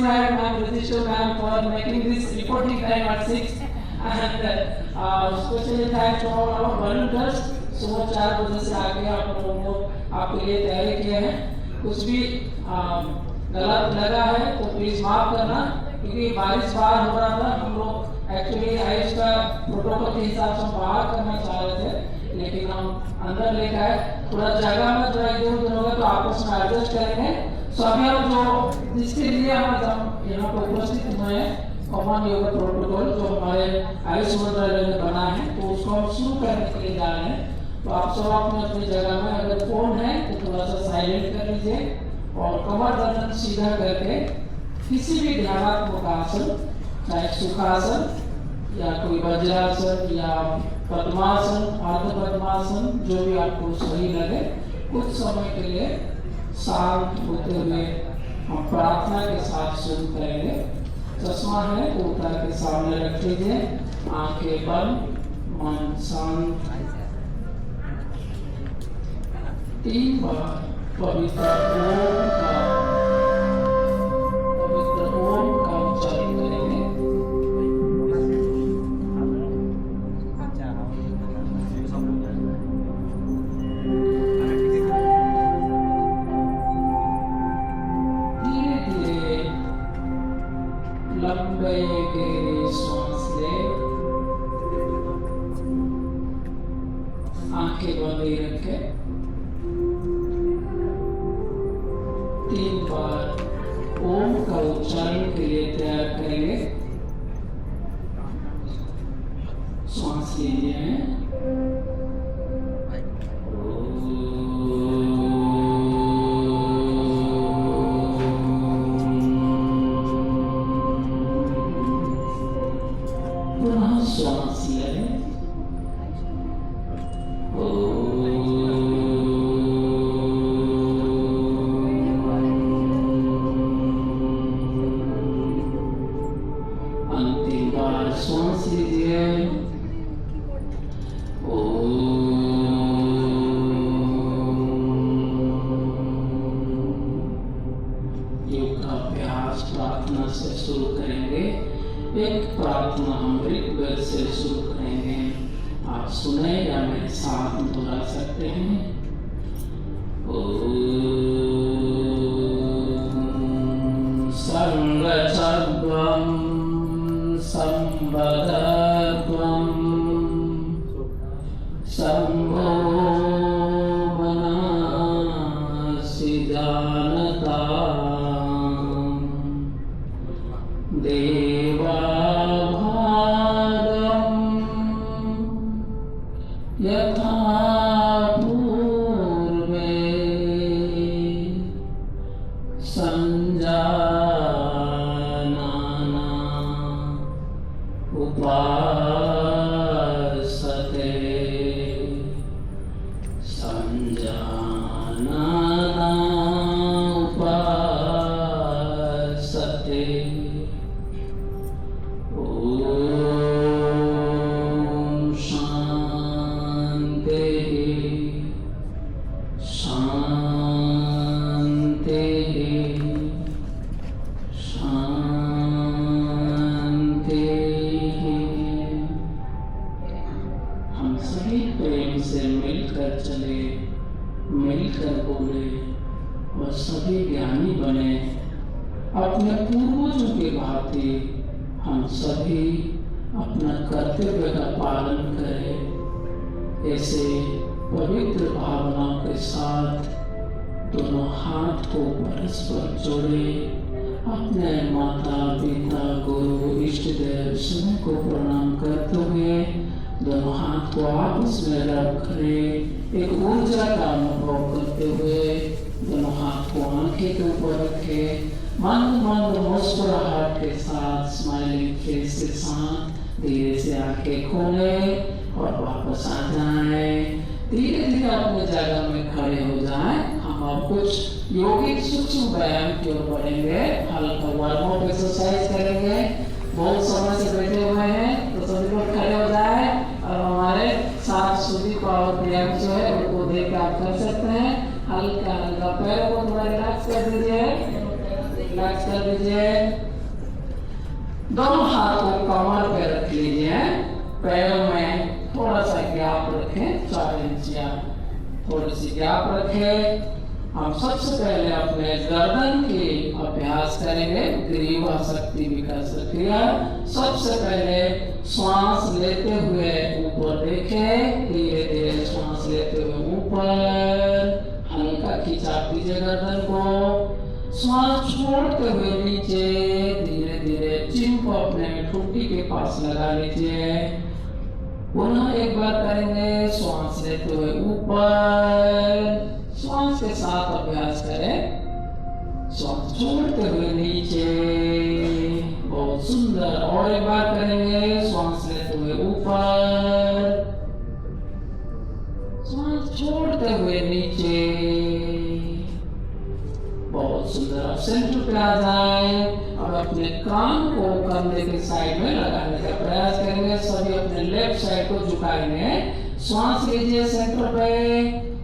ma'am, I'm registered ma'am for making this reporting time at 6, and especially thanks to all our volunteers. सुबह 4 बजे से आके आप लोगों को आपके लिए तैयारी किए हैं। कुछ भी गलत लगा है तो प्लीज माफ करना, क्योंकि बारिश बाहर हो रहा था। हम लोग एक्चुअली आयुष का प्रोटोकॉल के हिसाब से हम बाहर करना चाह रहे थे, लेकिन हम अंदर लेकर आए। थोड़ा जगह में थोड़ा इधर उधर होगा तो आपस में एडजस्ट करेंगे। सो अभी हम जो जिसके लिए हम यहाँ पर उपस्थित हुए हैं, कॉमन योगा प्रोटोकॉल जो हमारे आयुष मंत्रालय ने बना है, तो उसको हम शुरू करने के लिए जा रहे हैं। तो आप सब अपने अपनी जगह में अगर फोन है तो थोड़ा सा साइलेंट कर लीजिए और कमर गर्दन सीधा करके किसी भी ध्यानात्मक आसन, चाहे सुखासन या कोई वज्रासन या पद्मासन, अर्ध पद्मासन, जो भी आपको सही लगे, कुछ समय के लिए शांत होते हुए हम प्रार्थना के साथ शुरू करेंगे। चश्मा है तो उतार के सामने रख लीजिए, आंखें बंद, मन शांत। 3 बार पवित्र ओम का उच्चारण करेंगे। धीरे धीरे लंबे गहरे सांस ले, आंखें बंद ही रखे। 3 बार ओम का उच्चारण के लिए तैयार करेंगे। सांस लीजिए। पुनः सांस लें। अंतिम बार सांस लीजिए। योग का अभ्यास प्रार्थना से शुरू करेंगे। एक प्रार्थना हम ऋग्वेद से शुरू करेंगे। आप सुने या मेरे साथ दोहरा सकते हैं। सर्वसर्वं संवदत्वं शम्भो मनसि जानताम् देवाभागं यथा पूर्वे संजानाना उपासते संजानाना उपासते। ओम शांति शांति शांति। हम सभी प्रेम से मिलकर चले, मिलकर बोले और सभी ज्ञानी बने। अपने पूर्वजों के भांति हम सभी अपना कर्तव्य का पालन करें। ऐसे पवित्र भावनाओं के साथ दोनों हाथ को परस्पर जोड़े, अपने माता पिता गुरु इष्ट देव सभी को प्रणाम करते हुए दोनों हाथ को आपस में रख रहे, एक ऊर्जा का अनुभव करते हुए दोनों हाथ को आंखें के ऊपर रखे, मंद मंद मुस्कुराहट के साथ, स्माइलिंग फेस के साथ धीरे से आंखें खोले और वापस आ जाएं। धीरे धीरे अपने जगह में खड़े हो जाएं। हम अब कुछ योगिक सूक्ष्म व्यायाम की ओर बढ़ेंगे। हल्का वार्म अप एक्सरसाइज करेंगे। बहुत समय से बैठे हुए हैं तो सभी लोग खड़े हो जाए और हमारे साथ सूर्य पावर व्यायाम जो है उनको देख आप कर सकते हैं। हल्का हल्का पैर को थोड़ा रिलैक्स कर दीजिए। रिलैक्स कर लीजिए। दोनों हाथ को कमर पे रख लीजिए, पैरों में थोड़ा सा गैप रखें, 4 इंच या थोड़ी सी गैप रखें। हम सबसे पहले अपने गर्दन की अभ्यास करेंगे, ग्रीवा शक्ति विकास क्रिया। सबसे पहले श्वास लेते हुए ऊपर देखें, धीरे धीरे श्वास लेते हुए ऊपर, हल्का खिंचाव दीजिए गर्दन को। श्वास छोड़ते हुए नीचे, धीरे धीरे चिन को अपने ठुड्डी के पास लगा लीजिए। पुनः एक बार करेंगे, श्वास लेते हुए ऊपर, श्वास के साथ अभ्यास करें। श्वास छोड़ते हुए नीचे, बहुत सुंदर। और एक बार करेंगे, श्वास लेते हुए ऊपर, श्वास छोड़ते हुए नीचे, बहुत सुंदर। अब सेंटर पे आ जाए। अब अपने कान को कंधे के साइड में लगाने का प्रयास करेंगे। सभी अपने लेफ्ट साइड को झुकाएंगे। श्वास लीजिए सेंटर पे,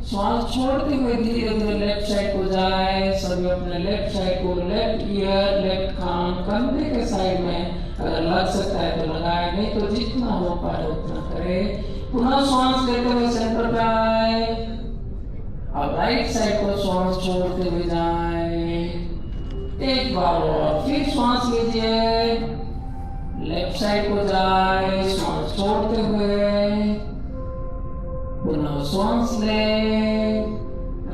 श्वास छोड़ते हुए धीरे धीरे लेफ्ट साइड को जाए। सभी अपने लेफ्ट साइड को, लेफ्ट ईयर, लेफ्ट कान कंधे के साइड में अगर लग सकता है तो लगाए, नहीं तो जितना हो पाए उतना करें। पुनः श्वास लेते हुए सेंटर पे आए। अब राइट साइड को श्वास छोड़ते हुए जाए। एक बार और फिर श्वास लीजिए, लेफ्ट साइड को जाए, श्वास छोड़ते हुए, पुनः श्वास ले,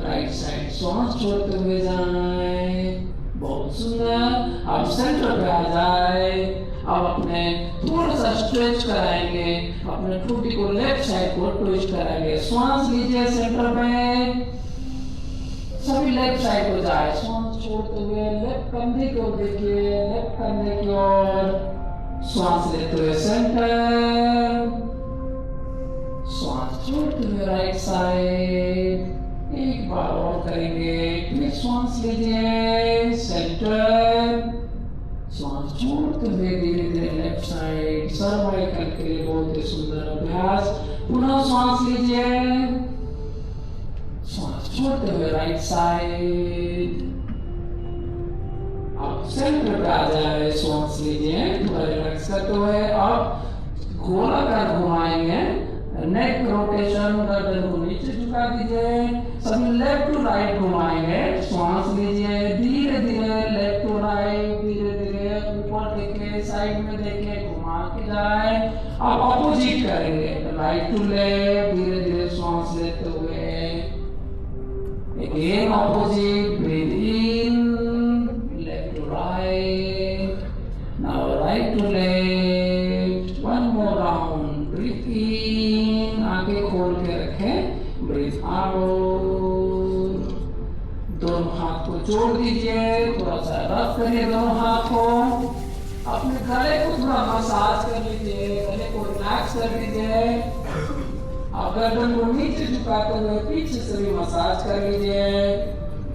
राइट साइड श्वास छोड़ते हुए जाए। बहुत सुंदर। अब सेंटर पे आ जाए। अब अपने थोड़ा सा स्ट्रेच कराएंगे, अपने ठुड्डी को लेफ्ट साइड को ट्विस्ट कराएंगे। श्वास लीजिए सेंटर पे, सभी लेफ्ट साइड को जाए। श्वास छोड़ते हुए लेफ्ट कंधे की ओर देखिए, लेफ्ट कंधे की ओर। श्वास लेते हुए सेंटर, श्वास छोड़ते हुए राइट साइड। एक बार और करेंगे, फिर श्वास लीजिए सेंटर, श्वास छोड़ते हुए धीरे धीरे लेफ्ट साइड। सर्वाइकल के लिए बहुत ही सुंदर अभ्यास। पुनः श्वास लीजिए, श्वास छोड़ते हुए राइट साइड। अब सेंटर पे आ जाए, श्वास लीजिए, थोड़ा रिलैक्स करते हुए। अब गोलाकार घुमाएंगे, नेक रोटेशन, गर्दन को नीचे झुका दीजिए। सभी लेफ्ट टू राइट घुमाएंगे। श्वास लीजिए, धीरे धीरे लेफ्ट टू राइट, धीरे धीरे ऊपर देखिए, साइड में देखिए, घुमा के जाए। अब अपोजिट करेंगे, राइट टू लेफ्ट, धीरे धीरे श्वास लेते हुए। Again opposite, breathe in, left to right, now right to left, one more round, breathe in, आंखें खोल के रखें, breathe out, दोनों हाथ को जोड़ दीजिए, थोड़ा सा रफ करिए दोनों हाथ को, अपने गले को थोड़ा मसाज कर लीजिए, गले को रिलैक्स कर लीजिए। अब गर्दन को नीचे झुकाते हुए पीछे से भी मसाज कर लीजिए।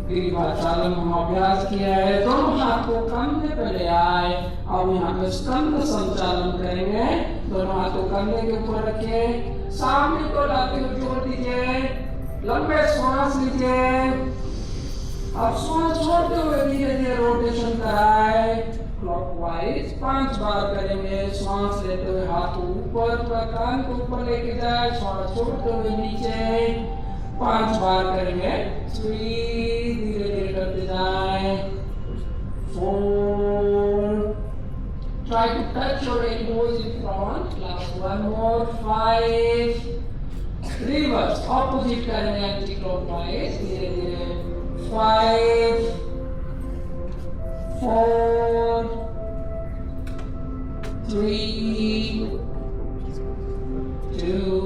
ग्रीवाचालन हम अभ्यास किया है। दोनों हाथ को कंधे पे ले आए। अब यहाँ पे स्कंद संचालन करेंगे। दोनों हाथ को कंधे के ऊपर रखिए, सामने को लाते हुए जोड़ दीजिए, लंबे श्वास लीजिए। अब श्वास छोड़ते हुए धीरे धीरे रोटेशन कराए, क्लॉकवाइज 5 बार करेंगे। श्वास लेते हुए हाथ ऊपर, कान को ऊपर लेके जाए, श्वास छोड़ते हुए नीचे 5 बार करेंगे। 3, धीरे धीरे करते जाए। 4, try to touch your elbows in front, last one more, 5, reverse, opposite करेंगे एंटी क्लॉकवाइज, धीरे धीरे 5, 4, 3, 2,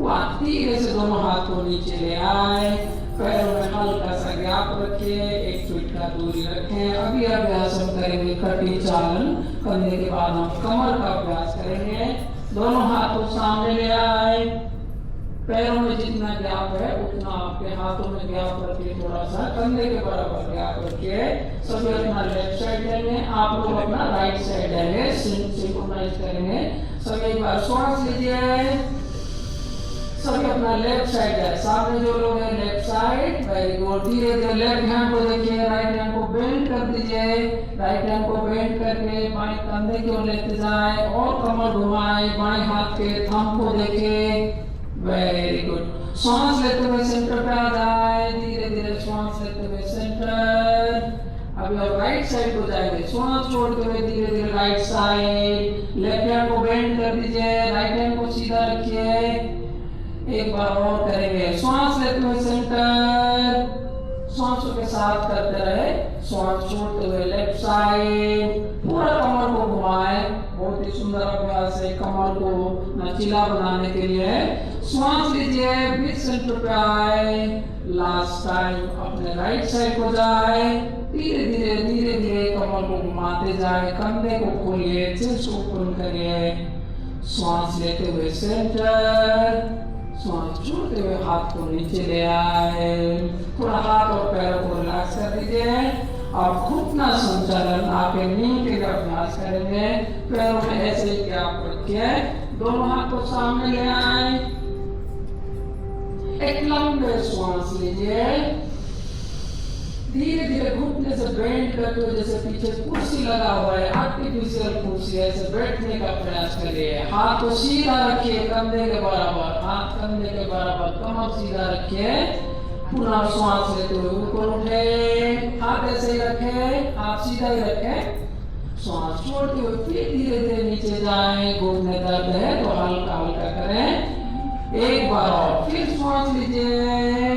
1। धीरे से दोनों हाथ को नीचे ले आए, पैरों में हल्का सा गैप रखिए, 1 फीट का दूरी रखें। अभी अभ्यास हम करेंगे कटी चालन, करने के बाद हम कमर का अभ्यास करेंगे। दोनों हाथ को सामने ले आए, पैरों में जितना गैप है उतना आपके हाथों में गैप रखिए, थोड़ा सा कंधे के बराबर गैप रखिए। सभी अपना लेफ्ट साइड लेंगे, आप लोग अपना राइट साइड लेंगे, सिंक्रोनाइज करेंगे। सभी एक बार श्वास लीजिए, सभी अपना लेफ्ट साइड जाए, सामने जो लोग हैं लेफ्ट साइड, वेरी गुड। धीरे धीरे लेफ्ट हैंड को देखिए, राइट हैंड को बेंड कर दीजिए, राइट हैंड को बेंड करके बाएं कंधे की ओर लेते जाए और कमर घुमाए, बाएं हाथ के थंब को देखें, वेरी गुड। सांस लेते हुए सेंटर पे आ जाए, धीरे धीरे सांस लेते हुए सेंटर। अभी आप राइट साइड को जाएंगे, सांस छोड़ते हुए धीरे धीरे राइट साइड, लेफ्ट हैंड को बेंड कर दीजिए, राइट हैंड को सीधा रखिए। एक बार और करेंगे, सांस लेते हुए सेंटर, सांसों के साथ करते रहे, सांस छोड़ते हुए लेफ्ट साइड, पूरा कमर को घुमाए। बहुत ही सुंदर अभ्यास है, कमर को लचीला बनाने के लिए। सांस लीजिए, फिर सेंटर पे आए, लास्ट टाइम अपने राइट साइड को जाए, धीरे धीरे धीरे धीरे कमर को घुमाते जाए, कंधे को खोलिए, चेस्ट ओपन करिए। सांस लेते हुए सेंटर, सांस छोड़ते हुए हाथ को नीचे ले आए, थोड़ा हाथ और पैरों को रिलैक्स कर दीजिए। अब घुटना संचालन आपके नी के अभ्यास करेंगे। पैरों में ऐसे ही गैप रखिए, दोनों हाथ को सामने ले आए, एक लंबे सांस लीजिए, धीरे धीरे घुटने से बेंड करते हुए, जैसे पीछे कुर्सी लगा हुआ है, आर्टिफिशियल कुर्सी, ऐसे बैठने का प्रयास करिए। हाथ को सीधा रखिए, कंधे के बराबर, हाथ कंधे के बराबर, कमर सीधा रखिए। पुनः सांस लेते हुए ऊपर उठे, हाथ ऐसे ही रखे, हाथ सीधा ही रखे, सांस छोड़ते हुए फिर धीरे धीरे नीचे जाए। घुटने दर्द है तो हल्का हल्का करें। एक बार और फिर सांस लीजिए,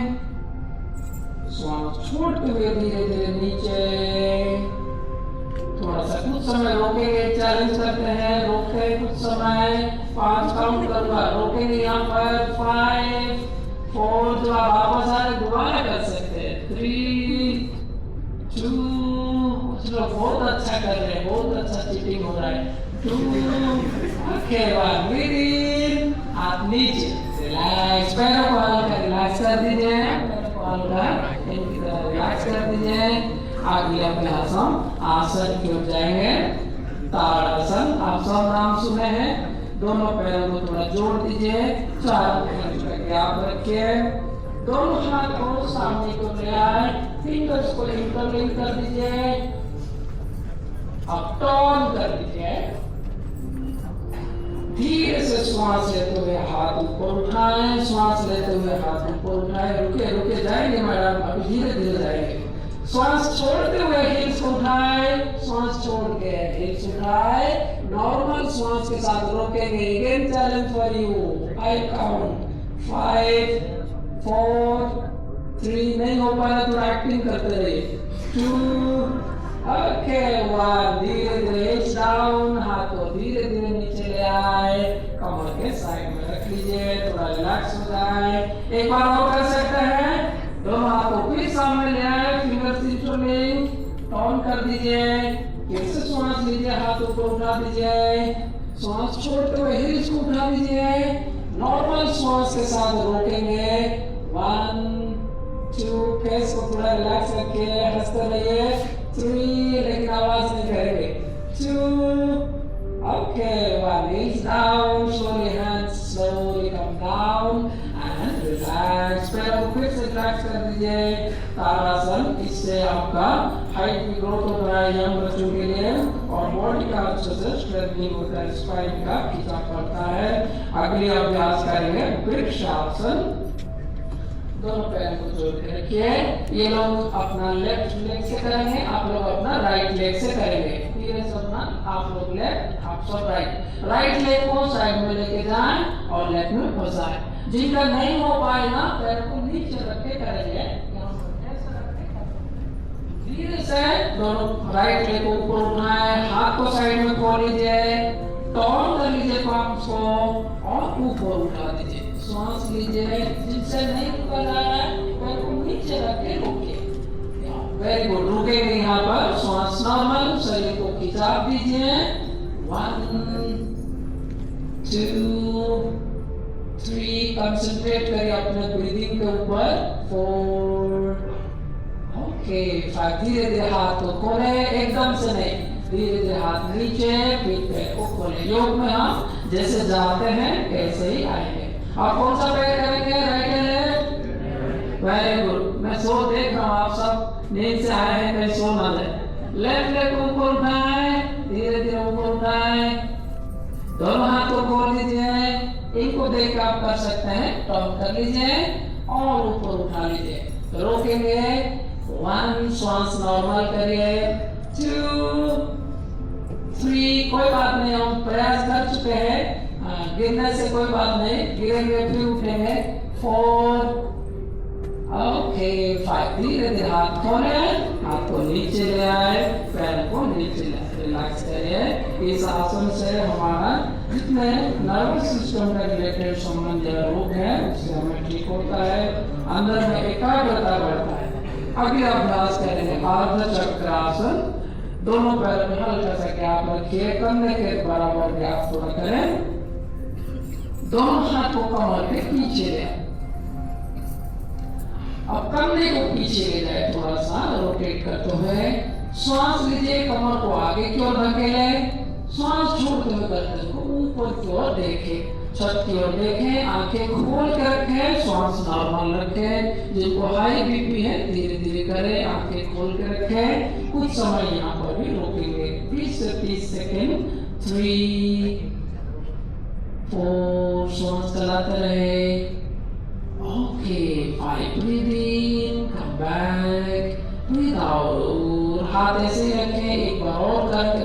सांस छोड़ते हुए धीरे धीरे नीचे। थोड़ा सा कुछ समय रोकेंगे, चैलेंज करते हैं, रोकते हैं कुछ समय, 5 काउंट करूंगा, रोकेंगे यहाँ पर 5 4, जो आप वापस आ रहे दोबारा कर सकते हैं, 3 2, कुछ लोग बहुत अच्छा कर रहे हैं, बहुत अच्छा चीटिंग हो रहा है, 2 ओके, 1 ब्रीथ, हाथ नीचे, रिलैक्स, पैरों को हल्का रिलैक्स कर दीजिए, रिलैक्स कर दीजिए। अगले अभ्यास हम आसन की ओर जाएंगे, ताड़ासन। आप सब नाम सुने हैं, दोनों पैरों को थोड़ा जोड़ दीजिए, 4 इंच का गैप रखिए, दोनों हाथ को सामने को ले आए, फिंगर्स को इंटरलिंक कर दीजिए, अब टर्न कर दीजिए, धीरे से श्वास लेते हुए हाथ ऊपर उठाएं, श्वास लेते हुए हाथ ऊपर उठाएं। रुके रुके जाएंगे मैडम, अभी धीरे धीरे जाएंगे। श्वास छोड़ते हुए हिल्स उठाएं, श्वास छोड़ के हिल्स उठाएं, नॉर्मल श्वास के साथ रोकेंगे। Again challenge for you, 5 count, 5 4 3, नहीं हो पा रहा तो एक्टिंग करते रहिए, 2 ओके, 1, धीरे धीरे हिल्स डाउन, हाथ को धीरे धीरे नीचे ले आए, कमर के साइड में रख लीजिए, थोड़ा रिलैक्स हो जाए। एक बार और कर सकते हैं, दोनों हाथ को फिर सामने ले आए, फिंगर्स इंटरलिंक, टर्न कर दीजिए, फिर से श्वास लीजिए, हाथ ऊपर उठा दीजिए, श्वास छोड़ते हुए हिल्स को उठा दीजिए, नॉर्मल श्वास के साथ रोकेंगे, 1 2, फेस को थोड़ा रिलैक्स रखिए, हंसते रहिए, 3, लेकिन आवाज नहीं करेंगे, 2 okay, 1, knees down, slowly hands slowly come down and relax। पैरों को फिर से रिलैक्स कर दीजिए, ताड़ासन। इससे आपका हाइट की ग्रोथ होता है यंग बच्चों के लिए, और बॉडी का अच्छे से स्ट्रेंथनिंग होता है, स्पाइन का खिंचाव पड़ता है। अगली अभ्यास करेंगे वृक्षासन। दोनों पैरों को जोड़ के रखिए, ये लोग अपना लेफ्ट लेग से करेंगे, आप लोग अपना राइट लेग से करेंगे। धीरे से अपना, आप लोग लेफ्ट, आप सब राइट, राइट लेग को साइड में लेके जाएं और लेफ्ट में फंसाएं। जिनका नहीं हो पाएगा पैर को नीचे रख के करेंगे, धीरे से दोनों राइट लेग को ऊपर उठाएं, हाथ को साइड में खोल लीजिए, टर्न कर लीजिए पाम्स को और ऊपर उठा दीजिए, सांस लीजिए। जिनसे नहीं निकल रहा है पैर को नीचे रख के रोकिए, वेरी गुड। रुकेंगे यहाँ पर, श्वास नॉर्मल, शरीर को खिंचाव दीजिए, 1 2 3, कंसंट्रेट करिए अपने ब्रीदिंग के ऊपर, 4 ओके, 5, धीरे धीरे हाथ को खोले, एकदम से नहीं, धीरे धीरे हाथ नीचे, फिर पैर को खोले। योग में हम जैसे जाते हैं ऐसे ही आएंगे। आप कौन सा पैर करेंगे, राइट या लेफ्ट? Very good. मैं सो देख रहा हूँ आप सब नींद से आए हैं, कहीं सो ना ले। लेफ्ट लेग ऊपर उठाएं, धीरे धीरे ऊपर उठाएं, दोनों हाथ को खोल लीजिए। इनको देख के आप कर सकते हैं, टर्न कर लीजिए और ऊपर उठा लीजिए। रोकेंगे, 1 श्वास नॉर्मल करिए, 2 3, कोई बात नहीं, हम प्रयास कर चुके हैं, गिरने से कोई बात नहीं, गिरेंगे फिर उठेंगे, 4 ओके 5, धीरे धीरे हाथ खोले, हाथ को नीचे ले आए, पैर को नीचे ले आए, रिलैक्स करिए। इस आसन से हमारा जितने नर्वस सिस्टम का रिलेटेड संबंध या रोग है उससे हमें ठीक होता है, अंदर में एकाग्रता बढ़ता है। अगला अभ्यास करेंगे अर्ध चक्रासन। दोनों पैर में हल्का सा गैप रखिए, कंधे के बराबर गैप थोड़ा करें, दोनों हाथ को कमर के पीछे ले। अब कंधे को पीछे ले जाए, थोड़ा सा रोटेट करते हुए श्वास लीजिए, कमर को आगे की ओर धकेले, श्वास छोड़ते हुए गर्दन को ऊपर की ओर देखें, छत की ओर देखें, आंखें खोल कर रखें, श्वास नॉर्मल रखें। जिनको हाई बीपी है धीरे धीरे करें, आंखें खोल कर रखें। कुछ समय यहाँ पर भी रोकेंगे, 20 से 30 सेकेंड, 3 4 श्वास चलाते रहे। Okay 5 breathe in, come back, breathe out. हाथ ऐसे ही रखें, एक बार और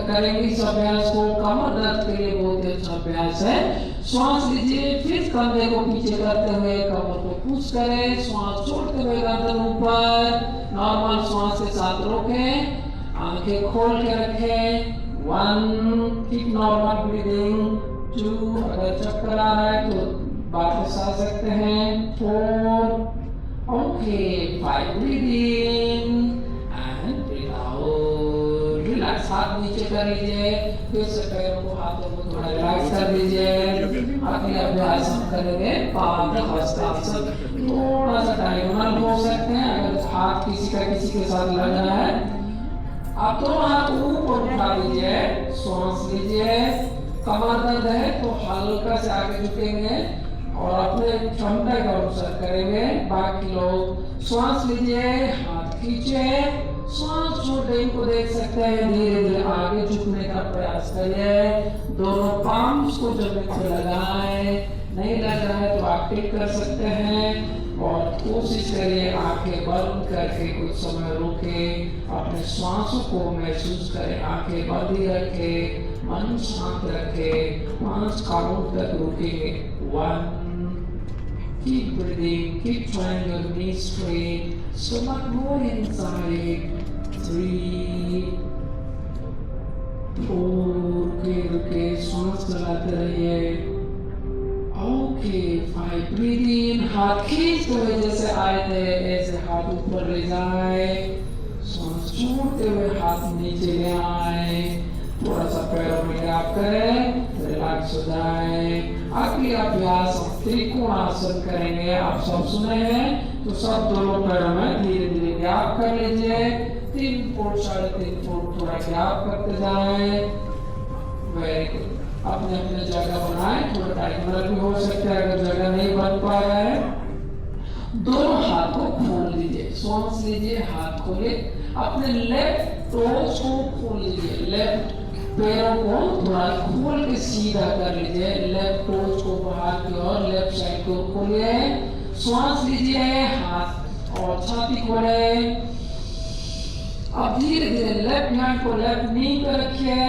करेंगे इस अभ्यास को। कमर दर्द के लिए बहुत अच्छा अभ्यास है। श्वास लीजिए, फिर कंधे को पीछे करते हुए कमर को पुश करें, श्वास छोड़ते हुए गर्दन ऊपर, नॉर्मल श्वास के साथ रोकें, आंखें खोल के रखें। 1 कीप नॉर्मल ब्रीदिंग, 2 अगर चक्कर आ रहा है तो वापस आ सकते हैं, 4 okay 5 breathe in and breathe out. Relax, हाथ नीचे कर लीजिए, फिर से पैरों को, हाथों को थोड़ा रिलैक्स कर लीजिए। अगले अभ्यास हम करेंगे पादहस्तासन। थोड़ा सा डायगोनल हो सकते हैं, अगर हाथ किसी का किसी के साथ लग रहा है, आप दोनों हाथ ऊपर उठा लीजिए, श्वास लीजिए। कमर दर्द है तो हल्का से आगे झुकेंगे और अपने क्षमता के अनुसार करेंगे। बाकी लोग श्वास लीजिए, हाथ खींचे, श्वास छोड़े, इनको देख सकते हैं, धीरे धीरे आगे झुकने का प्रयास करिए। दोनों पाम्स को जमीन से लगाएं, नहीं लग रहा है तो आप टिक कर सकते हैं और कोशिश करिए आंखें बंद करके कुछ समय रुके, अपने श्वासों को महसूस करें, आंखें बंद ही रखें, मन शांत रखें। 5 काउंट तक रुकेंगे, 1 keep breathing, keep trying your knees straight, stomach more inside, 3 4 रुके श्वास चलाते रहिए। ओके 5 ब्रीथ इन, हाथ खींचते हुए जैसे आए थे ऐसे हाथ ऊपर ले जाए, श्वास छोड़ते हुए हाथ नीचे ले आए, थोड़ा सा पैरों में गैप करें, रिलैक्स हो जाए। अगली अभ्यास हम त्रिकोणासन करेंगे। आप सब सुने हैं तो सब दोनों पैरों में धीरे धीरे गैप कर लीजिए, 3 फुट 3.5 फुट थोड़ा गैप करते जाए। वेरी गुड, अपने अपने जगह बनाए, थोड़ा डायगोनल भी हो सकता है अगर जगह नहीं बन पा रहा है। दोनों हाथ को खोल लीजिए, श्वास लीजिए, हाथ खोलिए, अपने लेफ्ट टोज को खोल लीजिए, लेफ्ट पैरों को थोड़ा खोल के सीधा कर लीजिए, लेफ्ट टोज को बाहर की ओर, लेफ्ट साइड को खोलिए, श्वास लीजिए, हाथ और छाती खोले। अब धीरे धीरे लेफ्ट हैंड को लेफ्ट नी पे रखिए,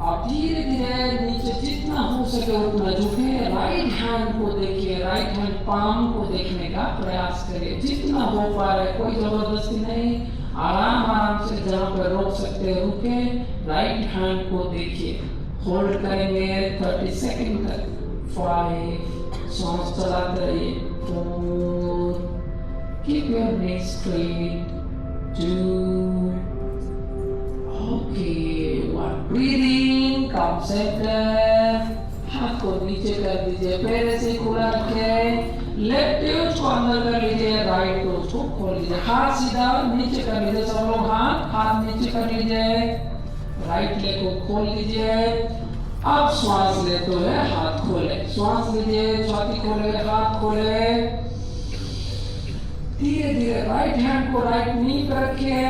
अब धीरे धीरे नीचे जितना हो सके उतना झुके, राइट हैंड को देखिए, राइट हैंड पाम को देखने का प्रयास करिए, जितना हो पा रहा है, कोई जबरदस्ती नहीं, आराम आराम से जहाँ पर रोक सकते हैं रुके, राइट हैंड को देखिए, होल्ड करेंगे 30 सेकंड तक, 5 श्वास चलाते रहिए, 4 keep your neck straight, 2 okay 1 breathe in, come centre, हाथ को नीचे कर दीजिए, पैर ऐसे खुला रखें, लेफ्ट टोज को अंदर कर लीजिए, राइट टोज को खोल लीजिए, हाथ सीधा नीचे कर लीजिए, सब लोग हाथ नीचे कर लीजिए, राइट लेग को खोल लीजिए, अब श्वास लेते हुए हाथ खोले, श्वास लीजिए, छाती खोले, हाथ खोले, धीरे धीरे राइट हैंड को राइट नी पे रखिए।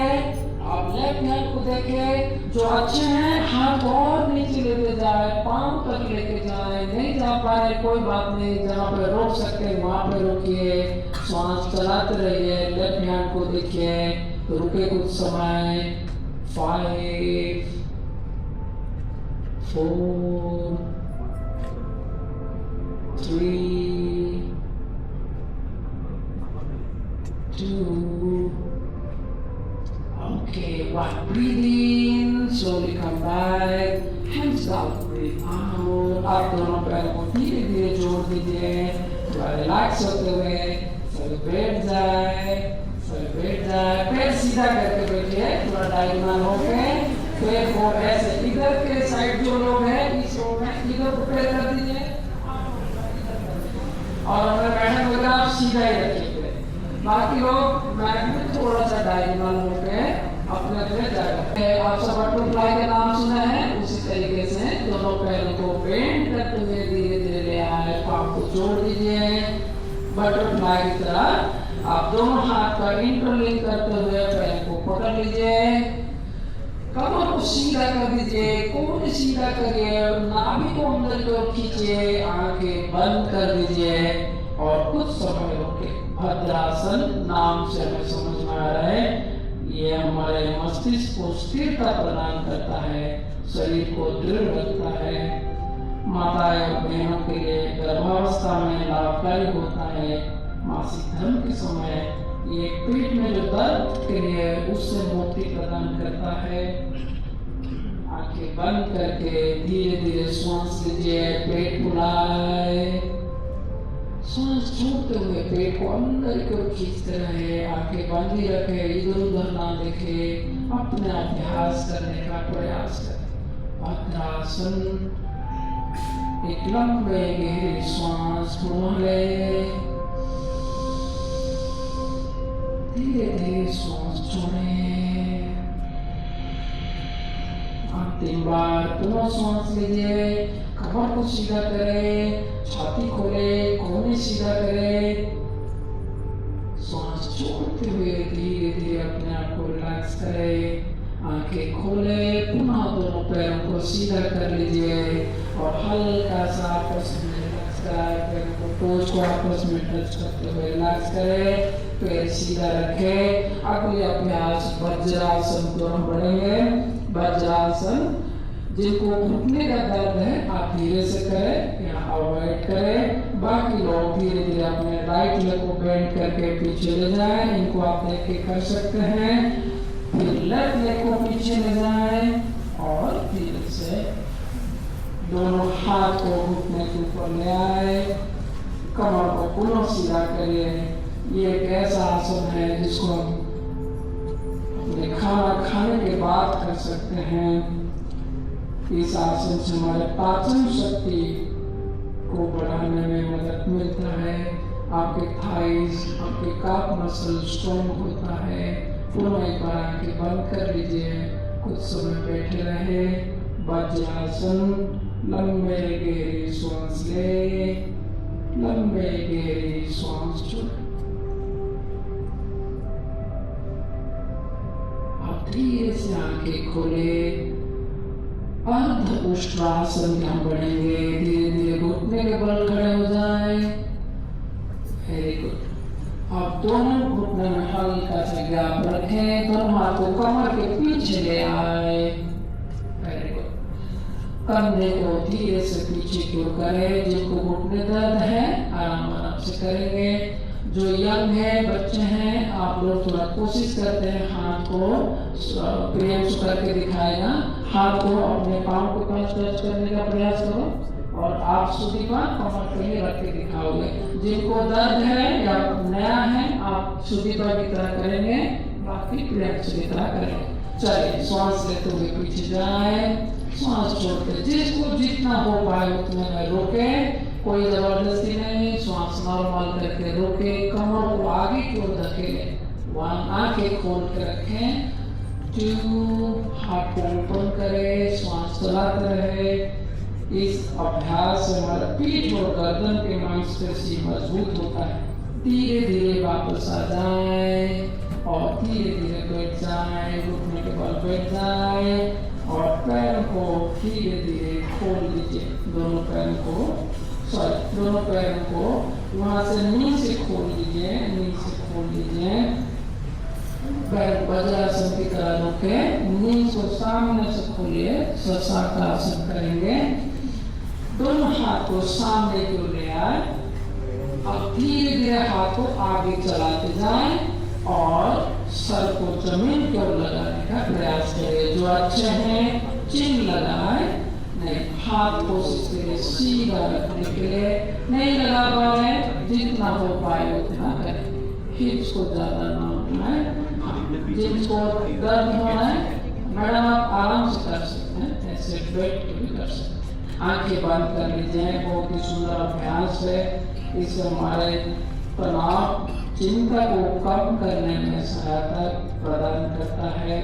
आप लेफ्ट हैंड को देखें, जो अच्छे हैं हाथ और नीचे लेते जाए, पांव तक लेके जाए, नहीं जा पा रहे कोई बात नहीं, जहाँ पे रोक सकते हैं वहां पे रोकिए, श्वास चलाते रहिए, लेफ्ट हैंड को देखिए, रुके कुछ समय। 5 4 3 2 Okay, one. Breathe in, slowly come back, hands down, breathe out। आप दोनों पैरों को धीरे धीरे जोड़ दीजिए, थोड़ा रिलैक्स होते हुए, सभी बैठ जाए, पैर सीधा करके बैठिए, थोड़ा डायगोनल होके, पैर को ऐसे इधर के साइड जो लोग हैं, इस रो में इधर को पैर कर दीजिए, और अगर बैठक वगैरह आप सीधा ही रखिए। बाकी लोग मैट में थोड़ा सा डायगोनल होके अपने अपने जगह। आप सब बटरफ्लाई का नाम सुना है, उसी तरीके से दोनों पैरों को बेंड करते हुए धीरे धीरे ले आए, पाँव को जोड़ दीजिए बटरफ्लाई की तरह। आप दोनों हाथ का इंटरलिंक करते हुए पैर को पकड़ लीजिए, कमर को सीधा कर दीजिए, कोहनी सीधा करिए, नाभि को अंदर की ओर खींचिए, आंखें बंद कर दीजिए और कुछ समय रुके। भद्रासन नाम से हमें समझ में आ रहा है, ये हमारे मस्तिष्क को स्थिरता प्रदान करता है, शरीर को दृढ़ रखता है, माताएं और बहनों के लिए गर्भावस्था में लाभकारी होता है। मासिक धर्म के समय ये पेट में जो दर्द के लिए उससे मुक्ति प्रदान करता है। आंखें बंद करके धीरे धीरे श्वास लीजिए, पेट फुलाए, श्वास छोड़ते हुए पेट को अंदर की ओर खींचते रहे, आंखें बंद ही रखे, इधर उधर ना देखे, अपने अभ्यास करने का प्रयास करें। भद्रासन, एक लंबे गहरी श्वास ले, धीरे धीरे श्वास छोड़ें, अंतिम बार पुनः श्वास लीजिए, कमर को सीधा करें, छाती खोले, कोहनी सीधा करें, श्वास छोड़ते हुए धीरे धीरे अपने आप को रिलैक्स करें, आंखें खोले, पुनः दोनों पैरों को सीधा कर लीजिए और हल्का सा आपस में रिलैक्स कराए, पैरों को टोच को आपस में टच करते हुए रिलैक्स करें, पैर सीधा रखें। अगले अभ्यास वज्रासन को हम बढ़ेंगे। वज्रासन, जिनको घुटने का दर्द है आप धीरे से करें या अवॉइड करें, बाकी लोग धीरे धीरे अपने राइट लेग को बेंड करके पीछे ले जाएं, इनको आप देख के कर सकते हैं। फिर लेफ्ट लेग को पीछे ले जाएं और धीरे से दोनों हाथ को घुटने के ऊपर ले आए, कमर को पुनः सीधा करिए। ये एक ऐसा आसन है जिसको हम अपने खाना खाने के बाद कर सकते हैं। इस आसन से हमारे पाचन शक्ति को बढ़ाने में मदद मिलता है, आपके थाइस, आपके काफ मसल स्ट्रॉन्ग होता है। पुनः एक बार आंखें बंद कर लीजिए, कुछ समय बैठे रहे। वज्रासन, लंबे गहरी श्वास ले, लंबे गहरी श्वास छोड़े। आप धीरे से आंखें खोले, अर्ध उष्ट्रासन में हम बढ़ेंगे, धीरे धीरे घुटने के बल खड़े हो जाएं। Very good. आप दोनों घुटने में हल्का सा गैप रखें, दोनों हाथ को कमर के पीछे ले आए। Very good. कंधे को धीरे से पीछे की ओर करें, जिनको घुटने दर्द है आराम से करेंगे। जो यंग है, बच्चे हैं, आप लोग थोड़ा कोशिश करते हैं हाथ को प्रियांशु करके दिखाएगा, हाथ को अपने पाँव के पास टच करने का प्रयास करो और आप सुधी पर कमर पे ही रख के दिखाओगे। जिनको दर्द है या नया है आप सुधी पर की तरह करेंगे, बाकी प्रियांशु की तरह करेंगे। चलिए, श्वास लेते हुए पीछे जाए, श्वास छोड़ते, जिसको जितना हो पाए उतने में रोके, कोई जबरदस्ती नहीं, श्वास नॉर्मल करके रोके, कमर को आगे की ओर धकेले। 1, आंखें खोल के रखें। 2, हाथ को ओपन करें, श्वास चलाते रहे। इस अभ्यास से हमारा पीठ और गर्दन के मांसपेशी मजबूत होता है। धीरे धीरे वापस आ जाए और धीरे धीरे बैठ जाए, घुटने के बल बैठ जाए और पैरों को धीरे धीरे खोल दीजिए। दोनों पैरों को वहां से नी से खोल लीजिए, पैर वज्रासन की तरह रोके, नी को सामने से खोलिए, सर्वांगासन करेंगे। दोनों हाथ को सामने की ओर ले आए। अब धीरे धीरे हाथ को आगे चलाते जाएं और सर को जमीन की ओर लगाने का प्रयास करें। जो अच्छे हैं चिन्ह लगाए, नहीं हाथ को सीधा रखने के लिए नहीं लगा पा रहे, जितना हो पाए उतना करें। हिप्स को ज्यादा ना उठाएं। जिनको दर्द हो रहा है मैडम आप आराम से कर सकते हैं, ऐसे बैठ के भी कर सकते हैं। आंखें बंद कर लीजिए। बहुत ही सुंदर अभ्यास है। इससे हमारे तनाव चिंता को कम करने में सहायता प्रदान करता है,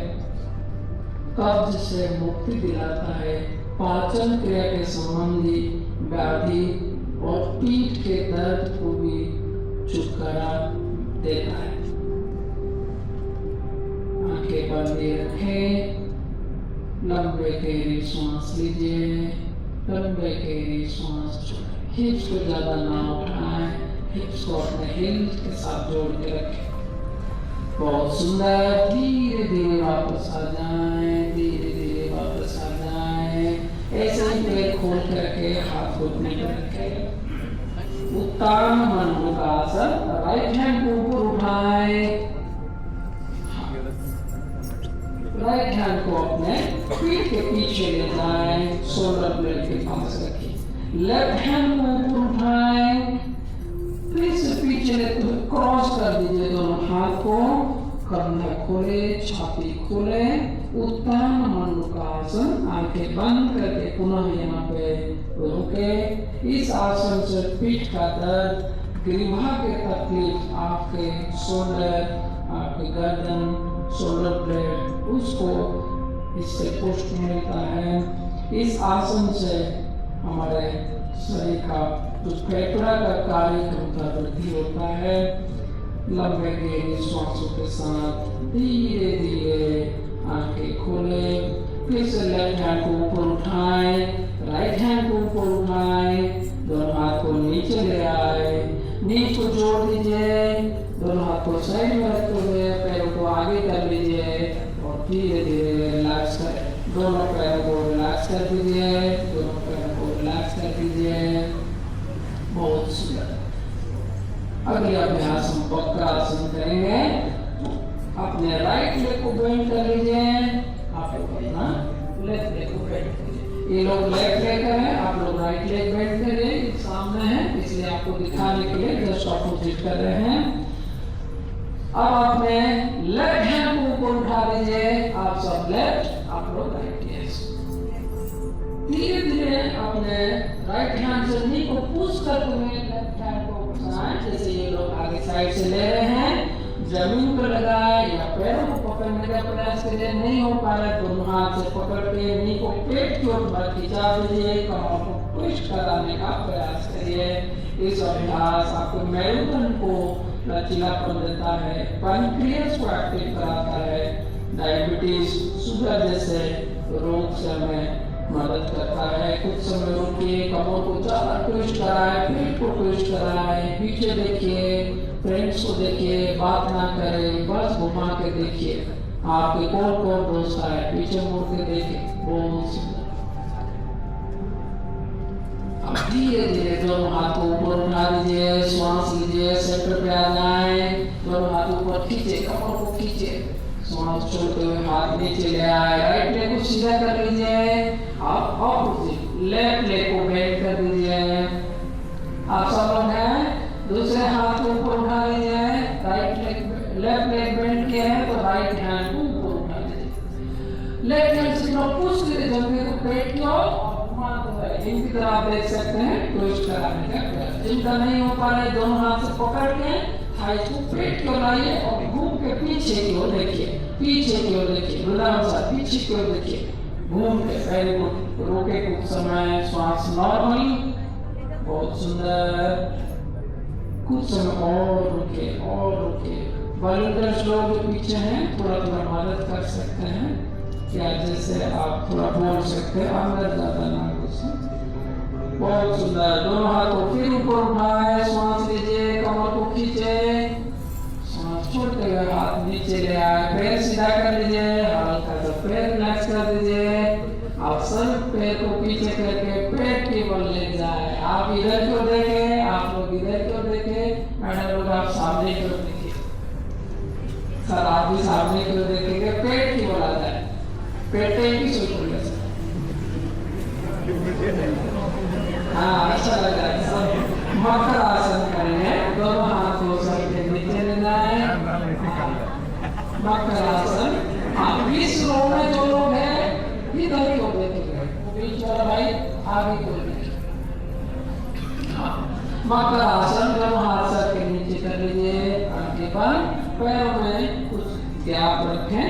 कब्ज से मुक्ति दिलाता है, पाचन क्रिया के संबंधी व्याधि और पीठ के दर्द को भी छुटकारा देता है। आंखें बंद रखें, लंबे गहरी सांस लीजिए, लंबे गहरी सांस छोड़ें। हिप्स को ज्यादा ना उठाएं, हिप्स को अपने हिल्स के साथ जोड़ के रखें। बहुत सुंदर। धीरे धीरे वापस आ जाएं, धीरे धीरे वापस आ जाएं। ऐसे ही पैर खोल के रखें, हाथ घुटने पे रखें। उत्तान मणिमुद्रासन, राइट हैंड को ऊपर उठाएं, राइट हैंड को अपने पीठ के पीछे ले जाएं, शोल्डर ब्लेड के पास रखें। लेफ्ट हैंड को ऊपर उठाएं, फिर से पीछे लेते हुए क्रॉस कर दीजिए दोनों हाथ को। कंधा खोले, छाती खोले, उत्तम मणिमुद्रासन। आंखें बंद करके पुनः यहाँ पे रुके। इस आसन से पीठ का दर्द, ग्रीवा के तकलीफ, आपके शोल्डर, आपके गर्दन, शोल्डर ब्लेड, उसको इससे पुष्ट मिलता है। इस आसन से हमारे शरीर का जो फेफड़ा का कार्य क्षमता वृद्धि होता है। लंबे गहरी श्वासों के साथ धीरे धीरे आंखें खोले। फिर से लेफ्ट हैंड को ऊपर उठाएं, राइट हैंड को ऊपर उठाएं, दोनों हाथ को नीचे ले आए, नीच को जोड़ दीजिए, दोनों हाथ को साइड में रखते हुए पैरों को आगे कर लीजिए और धीरे धीरे रिलैक्स करें। दोनों पैरों को रिलैक्स कर दीजिए, दोनों पैरों को रिलैक्स कर दीजिए। बहुत सुंदर। अगले अभ्यास हम वक्रासन करेंगे। अपने राइट लेग को बेंड कर लीजिए, आप लोग अपना लेफ्ट लेग को बेंड करिए। ये लोग लेफ्ट लेग करें, आप लोग राइट लेग बेंड करें। सामने है इसलिए आपको दिखाने के लिए जस्ट अपोजिट कर रहे हैं। अब अपने लेफ्ट हैंड को ऊपर उठा लीजिए, आप सब लेफ्ट, आप लोग राइट। धीरे धीरे अपने राइट हैंड से नी को पुश करते हुए लेफ्ट हैंड को उठाएं। जैसे ये लोग आगे साइड से ले रहे हैं, जमीन पर लगाए या पैरों को पकड़ने का प्रयास करिए। नहीं हो पा रहा है दोनों हाथ से पकड़ के नी को पेट की ओर खिंचा दीजिए, कमर को पुश कराने का प्रयास करिए। इस अभ्यास आपको मेरुदंड को लचीलापन देता है, पैंक्रियास को एक्टिव कराता है, डायबिटीज, शुगर जैसे रोग से हमें मदद करता है। कुछ समय रुकिए, कमर को ज्यादा ट्विस्ट कराए, पेट को ट्विस्ट कराए, पीछे देखिए, फ्रेंड्स को देखिए, बात ना करें, बस घुमा के देखिए आपके कौन कौन दोस्त आए, पीछे मुड़ के देखिए। बहुत सुंदर। अब धीरे धीरे दोनों हाथ को ऊपर उठा लीजिए, श्वास लीजिए, सेंटर पे आ जाए, दोनों हाथ ऊपर खींचे, कमर को खींचे, श्वास छोड़ते हुए हाथ नीचे ले आए, राइट लेग को सीधा कर लीजिए, आप अपोजिट लेफ्ट लेग को बेंड कर दीजिए। आप सब लोग हैं, दूसरे हाथ को ऊपर उठा लीजिए, right leg, left leg bend किया है तो राइट हैंड को ऊपर उठा लीजिए। लेफ्ट हैंड से पुश करिए जमीन को पेट की ओर और घुमाते हुए इनकी तरह आप देख सकते हैं ट्विस्ट कराने का प्रयास। जिनका नहीं हो पा रहा है दोनों हाथ से पकड़ के थाइस को पेट की ओर लाइए और घूम के पीछे की ओर देखिए, पीछे की ओर देखिए, वृद्धावस्था पीछे की ओर देखिए। घूम के वेरी गुड। रोके कुछ समय, श्वास नॉर्मल, बहुत सुंदर। कुछ समय और रुके और रुके। वॉलंटियर्स लोग जो पीछे हैं थोड़ा थोड़ा मदद कर सकते हैं क्या, जैसे आप थोड़ा बोल सकते हैं, अंदर ज्यादा ना घुसे। बहुत सुंदर। दोनों हाथ को फिर ऊपर उठाए, श्वास लीजिए, कमर को खींचे, सांस छोड़ते हुए हाथ नीचे ले आए, पैर सीधा कर लीजिए, हल्का सा पैर रिलैक्स कर दीजिए। आप सब पैर को पीछे करके पेट के बल ले जाए। आप इधर क्यों देखें, आप लोग इधर क्यों देखें, मैडम लोग आप सामने क्यों देखिए, सर आप भी सामने क्यों देखेंगे, पेट की बल आ जाए, पेटे की सुन। हाँ अच्छा लग रहा है। सब मकर आसन करेंगे, दोनों हाथ को सर के नीचे ले जाए, मकर आसन। आप इस रो में जो लोग हैं इधर क्यों देखेंगे, बीच वाला भाई आगे क्यों देखेंगे। मकर आसन, दोनों हाथ सर के नीचे कर लीजिए, आंखें बंद, पैरों में कुछ गैप रखें,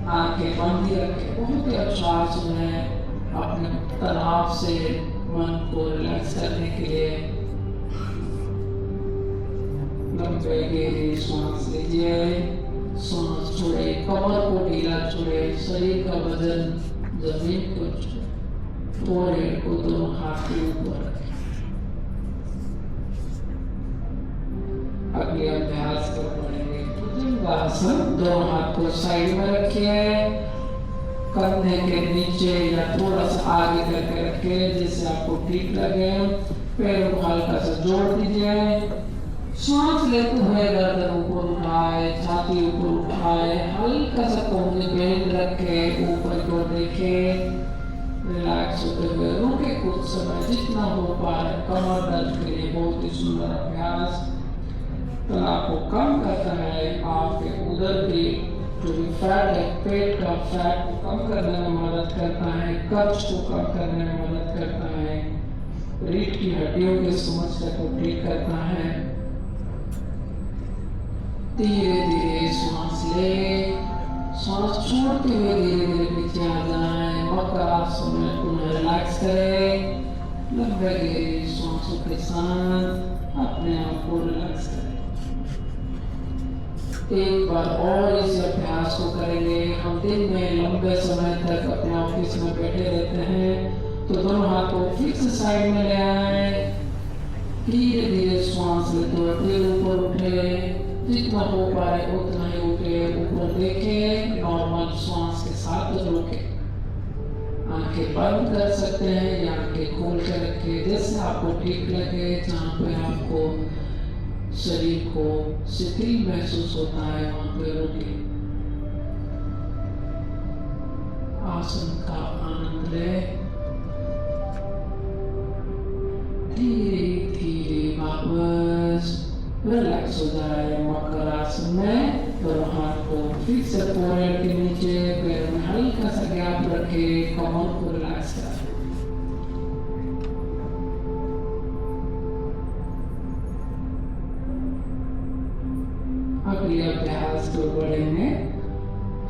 आंखें बंद ही रखें। बहुत ही अच्छा आसन है अपने तनाव से मन को रिलैक्स करने के लिए। लंबे गहरी सांस लीजिए, सांस छोड़े, कमर को ढीला छोड़े, शरीर का वजन जमीन को छोड़े, फोरहेड को दोनों हाथ के ऊपर रखें। अगले अभ्यास कर पड़ेंगे भुजंगासन। दोनों हाथ को साइड में रखिए, कंधे के नीचे या थोड़ा सा आगे करके रखिए जैसे आपको ठीक लगे। पैरों को हल्का सा जोड़ दीजिए, सांस लेते हुए गर्दन ऊपर उठाए, छाती ऊपर उठाए, हल्का सा कोहनी बेल्ट रखे, ऊपर को देखे, रिलैक्स होते हुए रुके कुछ समय जितना हो पाए। कमर दर्द के लिए बहुत ही सुंदर अभ्यास, तनाव को कम करता है, आपके उदर की जो भी फैट है, पेट का फैट को कम करने में मदद करता है, कब्ज को कम करने में मदद करता है, रीढ़ की हड्डियों की समस्या को ठीक करता है। धीरे धीरे सांस ले, सांस छोड़ते हुए धीरे धीरे पीछे आ जाए। मकर आसन में पुनः रिलैक्स करें, लंबे गहरी सांसों के साथ अपने आप को रिलैक्स करें। एक बार और इस अभ्यास को करेंगे। हम दिन में लंबे समय तक अपने ऑफिस में बैठे रहते हैं, तो दोनों हाथ को फिक्स साइड में ले आए, धीरे धीरे सांस लेते हुए फिर ऊपर उठे, जितना हो पाए उतना ही उठे, ऊपर देखे, नॉर्मल सांस के साथ रुके। आंखें बंद कर सकते हैं या आंखें खोल कर रखें, जैसे आपको ठीक लगे, जहाँ पे आपको शरीर को शिथिल महसूस होता है वहां पे रुके। आसन का आनंद ले, धीरे धीरे वापस रिलैक्स हो जाए। मकर आसन में दोनों हाथ को फिर से फोरहेड के नीचे, पैर में हल्का सा गैप रखे, कमर को रिलैक्स करें। अगले अभ्यास को बढ़ेंगे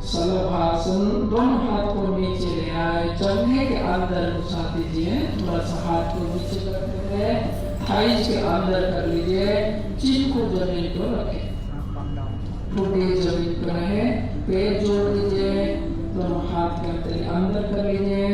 शलभासन। दोनों हाथ को नीचे ले आए, जंघे के अंदर घुसा दीजिए, थोड़ा सा हाथ को नीचे करते हुए थाइज के अंदर कर लीजिए, चिन को जमीन पर रखें, ठोड़ी जमीन पर रहे, पैर जोड़ दीजिए, दोनों हाथ के अंदर कर लीजिए।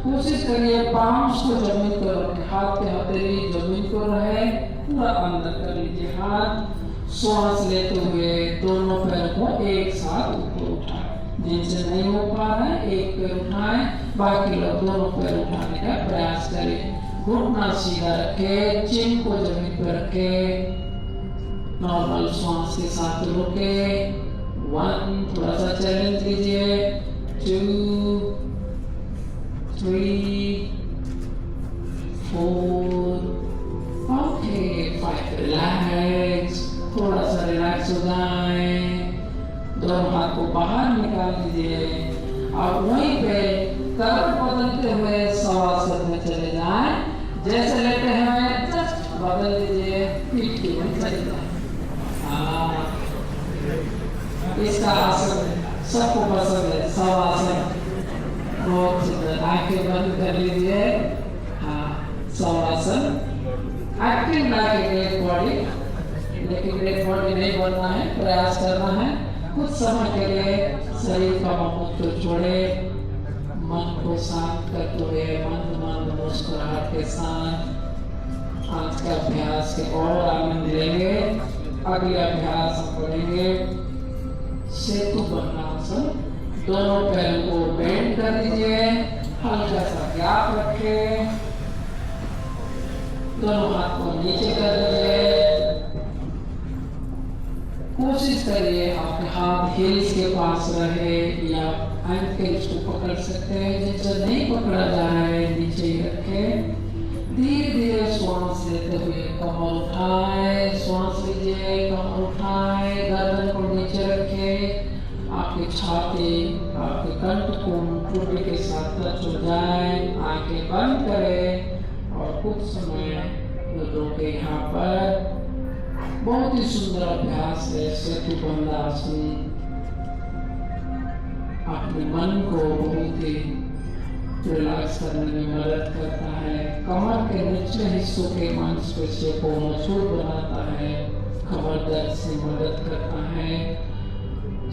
कोशिश करिए पांच को जमीन पर रखें, हाथ के हथेली जमीन पर रहे, पूरा अंदर कर लीजिए हाथ। श्वास लेते हुए दोनों पैर को एक साथ ऊपर उठाएं, जिनसे नहीं हो पा रहा है एक पैर उठाएं, बाकी लोग दोनों पैर उठाने का प्रयास करें। घुटना सीधा रखें, चिन को जमीन पर रखें, नॉर्मल श्वास के साथ रुके। 1, थोड़ा सा चैलेंज लीजिए, 2, 3, 4, ओके 5, रिलैक्स, थोड़ा सा रिलैक्स हो जाए, दोनों हाथ को बाहर निकाल दीजिए और वहीं पे तरफ बदलते हुए शवासन में चले जाएं। जैसे लेटे हैं जस्ट बदल दीजिए, पीठ की ओर चले जाएं। इसका आसन सबको पसंद है, सब आसन बहुत सुंदर। आंखें बंद कर लीजिए। हाँ, सब आसन एक्टिव ना के ग्रेट बॉडी, लेकिन ग्रेट बॉडी नहीं बनना है, प्रयास करना है। कुछ समय के लिए शरीर का ममत्व छोड़े, मन को शांत करते हुए मंद मंद मुस्कुराहट के साथ आज का अभ्यास के और आनंद लेंगे। अगले अभ्यास हम करेंगे सेतु बंधनासन। दोनों पैरों को बेंड कर दीजिए, हल्का सा गैप रखें, दोनों हाथ को नीचे कर दीजिए। कोशिश करिए आपके हाथ हील्स के पास रहे या एंकल्स को पकड़ सकते हैं। जिनसे नहीं पकड़ा जा रहा है नीचे ही रखें। धीरे धीरे श्वास लेते हुए कमर उठाए, श्वास लीजिए, कमर उठाए, गर्दन को नीचे रखें। आपकी छाती, आपके कंठ टूटे के साथ टच हो जाए। आंखें बंद करें और कुछ समय रोके। यहाँ पर बहुत ही सुंदर अभ्यास है सेतु बंधनासन। अपने मन को बहुत ही रिलैक्स करने में मदद करता है। कमर के निचले हिस्सों के मांसपेशियों को मजबूत बनाता है, कमर दर्द से मदद करता है।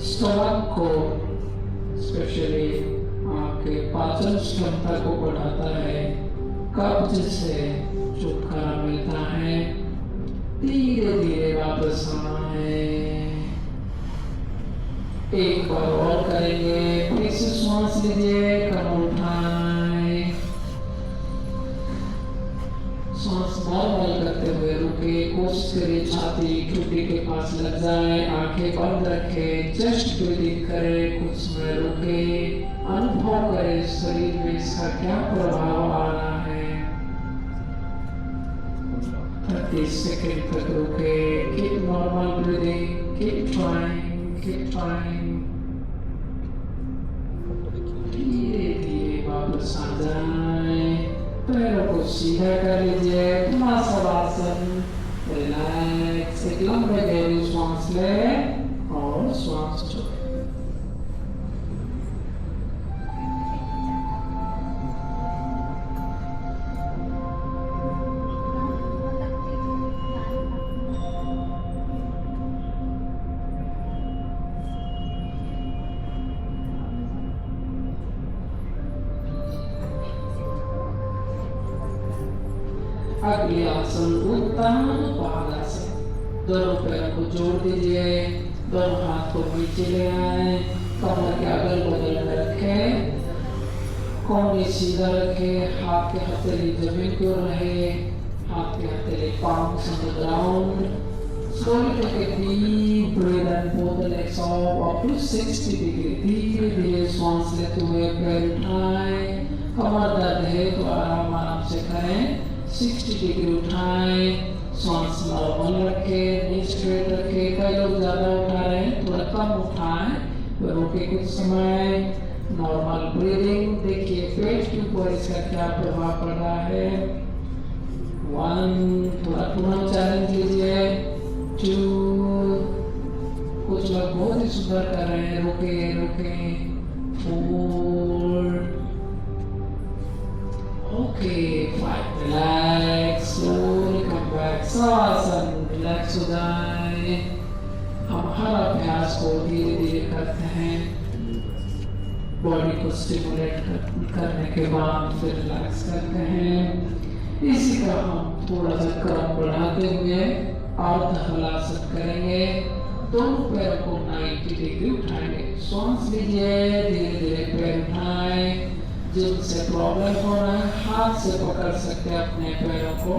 स्टमक को स्पेशली आपके पाचन क्षमता को बढ़ाता है, कब्ज से छुटकारा मिलता है। धीरे धीरे वापस आए। एक बार और करेंगे। फिर से श्वास लीजिए, कमर उठाए, श्वास नॉर्मल करते हुए रुके। कोशिश करिए छाती ठुड्डी के पास लग जाए। आंखें बंद रखें, चेस्ट ब्रीदिंग करें, कुछ समय रुके, अनुभव करें शरीर में इसका क्या प्रभाव आ रहा है। 30 सेकंड तक रुके। Keep normal breathing, keep trying, keep trying. धीरे धीरे वापस आ जाए। पैरों को सीधा कर लीजिए। पुनः शवासन, रिलैक्स। एक लंबे गहरी श्वास लें और श्वास छोड़ें। अगले आसन उत्तम बालासन। दोनों पैरों को जोड़ दीजिए, दोनों हाथ को नीचे ले आए, कमर के अगल बगल में रखें, कोहनी सीधा रखें, हाथ के हथेली जमीन को रहे, हाथ के हथेली palms on the ground. Slowly take a deep breath and pull the legs up to 60 degree. धीरे धीरे श्वास लेते हुए पैर उठाएं। कमर दर्द है तो आराम आराम से करें। 60 डिग्री उठाएं, श्वास नॉर्मल रखें, नी स्ट्रेट रखें। कई लोग ज्यादा उठा रहे हैं, थोड़ा कम उठाएं, तो रोके कुछ समय। Normal breathing. देखिए पेट के ऊपर इसका क्या प्रभाव पड़ रहा है। 1, थोड़ा पुनः चैलेंज लीजिए। 2, कुछ लोग बहुत ही सुंदर कर रहे हैं, रोके रोके। 4, okay, 5, relax, slowly come back, shavasana, relax हो जाए। हम हर अभ्यास को धीरे धीरे करते हैं, बॉडी को स्टिमुलेट करने के बाद फिर रिलैक्स करते हैं। इसी का हम थोड़ा सा क्रम बढ़ाते हुए अर्ध हलासन करेंगे। दोनों पैरों को 90 डिग्री उठाएंगे। श्वास लीजिए, धीरे धीरे पैर उठाएं। जिनसे प्रॉब्लम हो रहा है हाथ से पकड़ सकते हैं अपने पैरों को।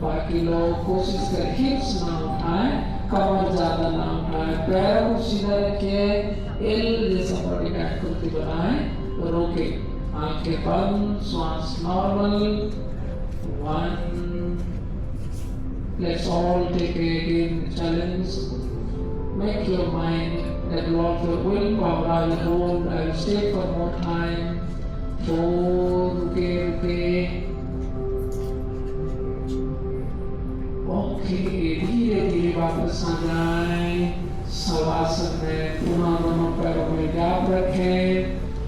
बाकी लोग कोशिश करें हिप्स ना उठाएं, कमर ज्यादा ना उठाएं, पैरों को सीधा रखिए, एल जैसा बॉडी का आकृति बनाएं। तो रोके, आंखें बंद, श्वास normal. 1, let's all take again challenge. Make your mind that you have your willpower. I will hold, I will stay for more time. 4, रुके रुके। ओके, धीरे धीरे वापस आ जाए। शवासन में पुनः दोनों पैरों में गैप रखें,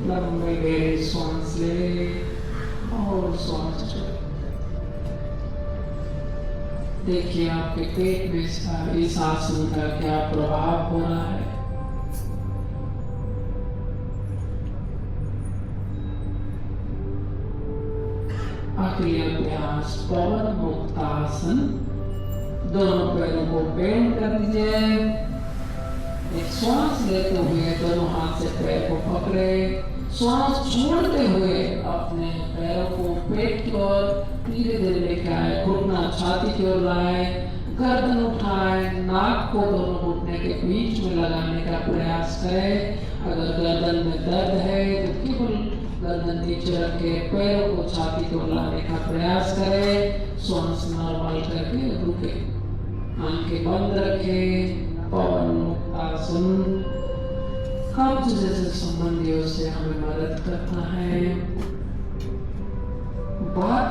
लंबे गहरी श्वास ले और श्वास छोड़े। देखिए आपके पेट में इस आसन का क्या प्रभाव हो रहा है। आखिरी अभ्यास पवन मुक्तासन। दोनों पैरों को बेंड कर दीजिए। एक श्वास लेते हुए दोनों हाथ से पैर को पकड़े, श्वास छोड़ते हुए अपने पैरों को पेट की ओर धीरे धीरे लेके आए, घुटना छाती की ओर लाए, गर्दन उठाए, नाक को दोनों घुटने के बीच में लगाने का प्रयास करें। अगर गर्दन में दर्द है तो केवल गर्दन नीचे रखे, पैरों को छाती की ओर लाने का प्रयास करें। श्वास नॉर्मल करके रुके, आंखें बंद रखें। पवन मुक्तासन कब्ज जैसे संबंधियों से हमें मदद करता है, बात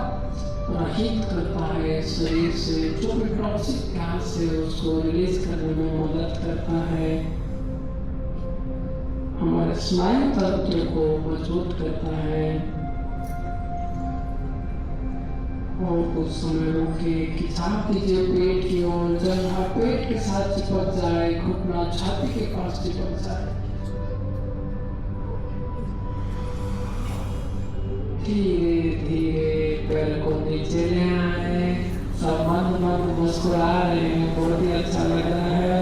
रहित करता है, शरीर से जो भी टॉक्सिक गैस है उसको रिलीज करने में मदद करता है, हमारे स्नायु तंत्र को मजबूत करता है। और कुछ समय रुके, खिंचाव कीजिए पेट की ओर। जब आप पेट के साथ चिपक जाए, घुटना छाती के पास चिपक जाए, धीरे धीरे पैर को नीचे ले आए। सब मंद मंद मुस्कुरा रहे हैं, बहुत ही अच्छा लग रहा है।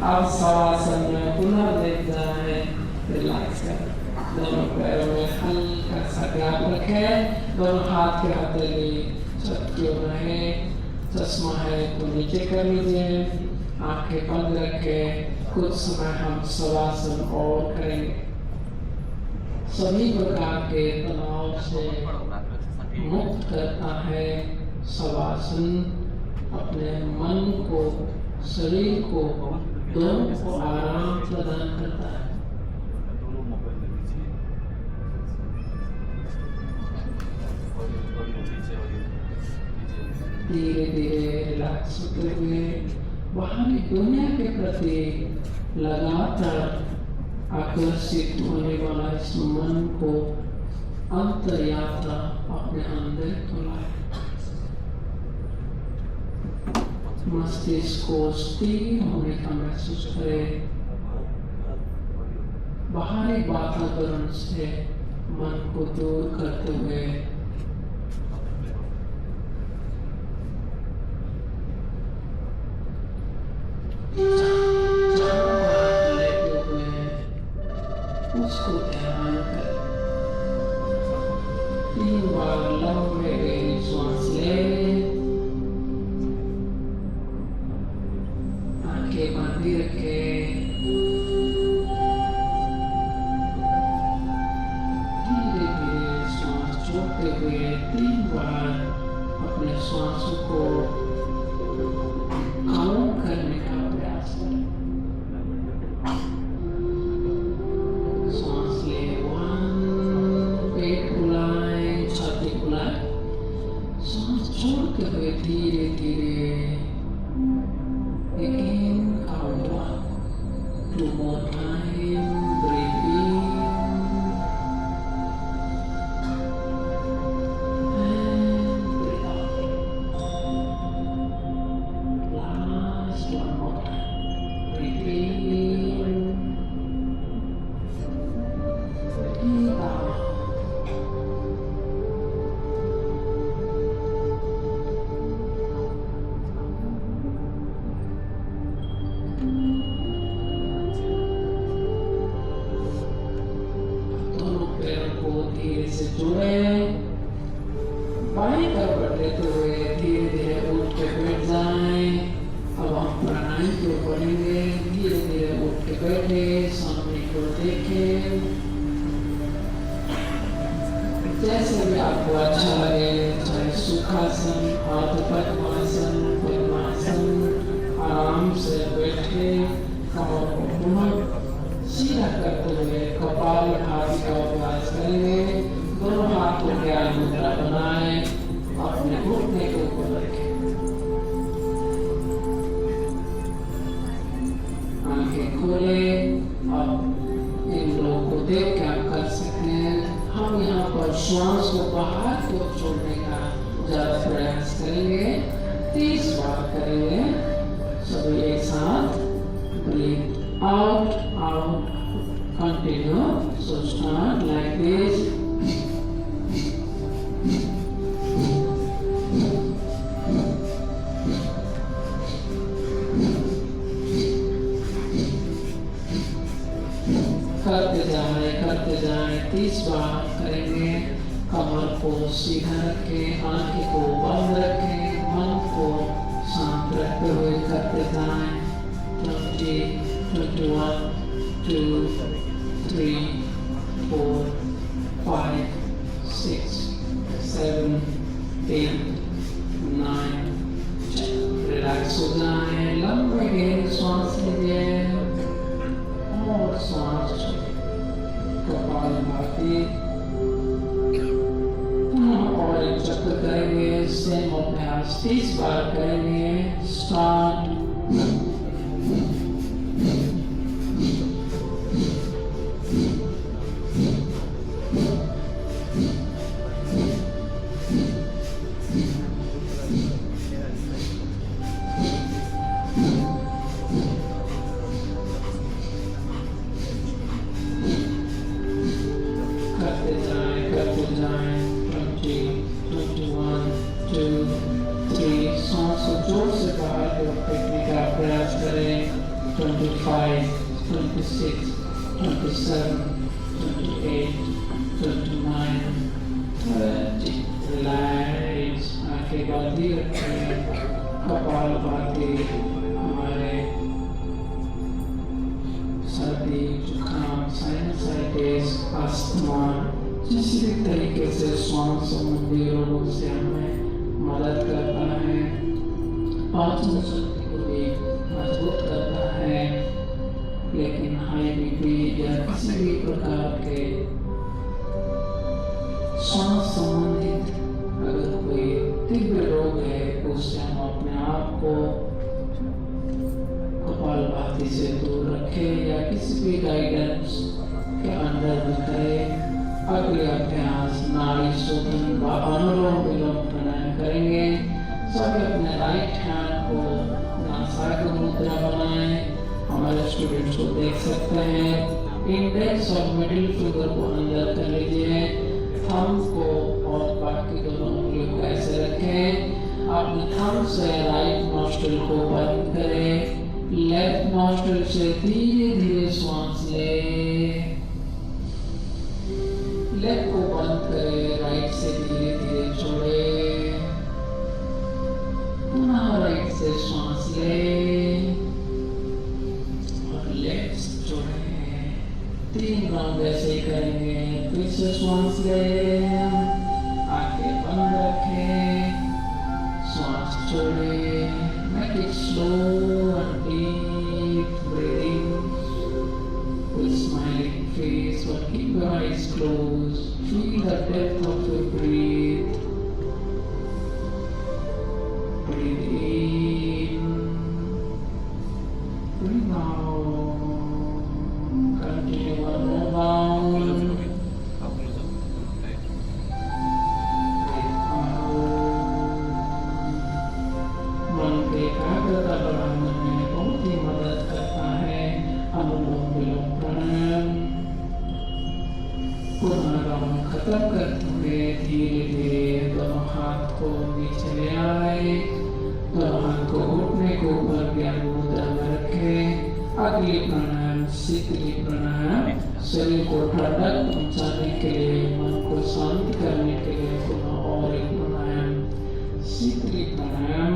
अब शवासन में पुनः लेट जाए, रिलैक्स करें। दोनों पैरों में हल्का सा गैप रखें, दोनों हाथ के हथेली छत रहे। चश्मा है तो नीचे कर लीजिए, आंखें बंद रखें। कुछ समय हम शवासन और करेंगे। सभी प्रकार के तनाव से मुक्त करता है शवासन। अपने मन को, शरीर को, दोनों को आराम प्रदान करता है। धीरे धीरे रिलैक्स होते हुए बाहरी दुनिया के प्रति लगातार आकर्षित होने वाला इस मन को अंतर यात्रा अपने अंदर तो लाए। मस्तिष्क को स्थिर होने का महसूस करें। बाहरी वातावरण से मन को दूर करते हुए लेते हुए उसको ध्यान कर 3 बार लंबे गहरी श्वास ले, आंखें बांधी रखे। धीरे धीरे श्वास छोड़ते हुए 3 बार अपने श्वासों को काउंट करने का प्रयास करें। सांस ले 1, पेट फुलाएं, छाती फुलाएं। सांस छोड़ते हुए धीरे धीरे again count 1, 2 more time, breathe in and breathe out. Last one more time, breathe in, breathe out. धीरे से जुड़े, बाएं करवट लेते हुए धीरे धीरे उठ के बैठ जाएं। अब हम प्राणायाम के ऊपर बढ़ेंगे। धीरे धीरे उठ के बैठे, सामने को देखें। जैसे भी आपको अच्छा लगे, चाहे सुखासन, पद्मासन, आराम से बैठे, कमर को पुनः सीधा करते हुए कपाल भाती का अभ्यास करेंगे। दोनों हाथों के मुद्रा बनाएं, अपने घुटने के ऊपर रखें, आंखें खोले। अब इन लोगों को देख के आप कर सकते हैं। हम यहाँ पर श्वास को बाहर को छोड़ने का ज़्यादा प्रयास करेंगे। 30 बार करेंगे सभी एक साथ। Breathe out out, continue. So start like this. करते जाए 30 बार करेंगे। कमर को सीधा रखें, आंखें को बंद रखें, मन को शांत रखते हुए करते जाए। 20, 21, 2, 3, 4, 5, 6, 7, 8, 9, 10। रिलैक्स हो जाए, लंबे गहरे सांस लीजिए और सांस कपालभाति। और एक चक्र करेंगे। सेम अभ्यास 30 बार करेंगे। स्टार्ट। करते जाए 20, 21, 2, 3। सांस को जोर से बाहर की ओर फेंकने का प्रयास करें। 25, 26, 27, 28, 29, 30। रिलैक्स, आंखें बंदी रखें। कपालभाति हमारे सर्दी, जुकाम, साइनसाइटिस, अस्थमा, किसी भी तरीके से श्वास संबंधी रोगों से हमें मदद करता है। पाचन शक्ति को भी मजबूत करता है। लेकिन हाई बीपी या किसी भी प्रकार के श्वास संबंधित अगर कोई तीव्र रोग है तो उससे हम अपने आप को कपालभाति से दूर रखें या किसी भी गाइडेंस के अंदर में करें। अगले अभ्यास नाड़ी शोधन व अनुलोम विलोम प्राणायाम करेंगे। सभी अपने राइट हैंड को नासाग्र मुद्रा बनाएं। हमारे स्टूडेंट्स को देख सकते हैं। इंडेक्स और मिडिल फिंगर को अंदर कर लीजिए। थंब को और बाकी दोनों उंगलियों को ऐसे रखें। अपने थंब से राइट नॉस्ट्रिल को बंद करें। लेफ्ट नॉस्ट्रिल से धीरे धीरे श्वास लें। लेफ्ट को बंद करें, राइट से धीरे धीरे छोड़ें। पुनः राइट से श्वास लें और लेफ्ट से छोड़ें। 3 राउंड ऐसे ही करेंगे। फिर से श्वास लें, आंखें बंद रखें, श्वास छोड़ें। Make it slow and deep breathing with smiling face, but keep your eyes closed. Feel the depth of your breath. Breathe in, breathe out. Continue one more round. एकाग्रता बढ़ाने में बहुत ही मदद करता है अनुलोम विलोम प्राणायाम। पुनः राउंड खत्म करते हुए धीरे धीरे दोनों हाथ को नीचे ले आए। दोनों हाथ को घुटने के ऊपर ज्ञान मुद्रा में रखें। अगली प्राणायाम शीतली प्राणायाम। शरीर को ठंडक पहुंचाने के लिए, मन को शांत करने के लिए पुनः और एक प्राणायाम शीतली प्राणायाम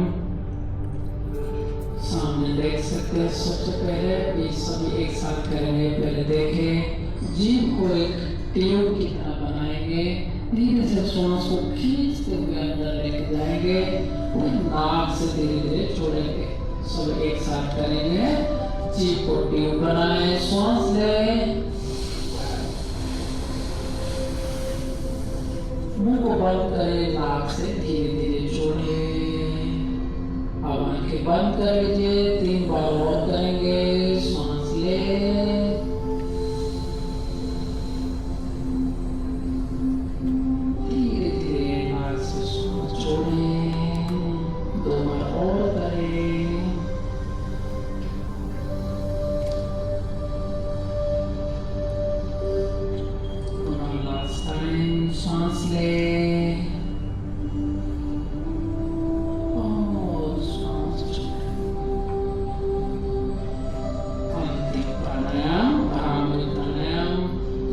सामने देख सकते हैं। सबसे पहले ये सभी एक साथ करेंगे। पहले देखें, जीभ को एक ट्यूब की तरह बनाएंगे। धीरे से श्वास को खींचते हुए अंदर लेके जाएंगे और नाक से धीरे धीरे छोड़ेंगे। सब एक साथ करेंगे। जीभ को ट्यूब बनाएं, श्वास लें, मुंह को बंद करें, नाक से धीरे धीरे छोड़ें। अब आंखें बंद कर लीजिए। 3 बार और करेंगे। श्वास ले,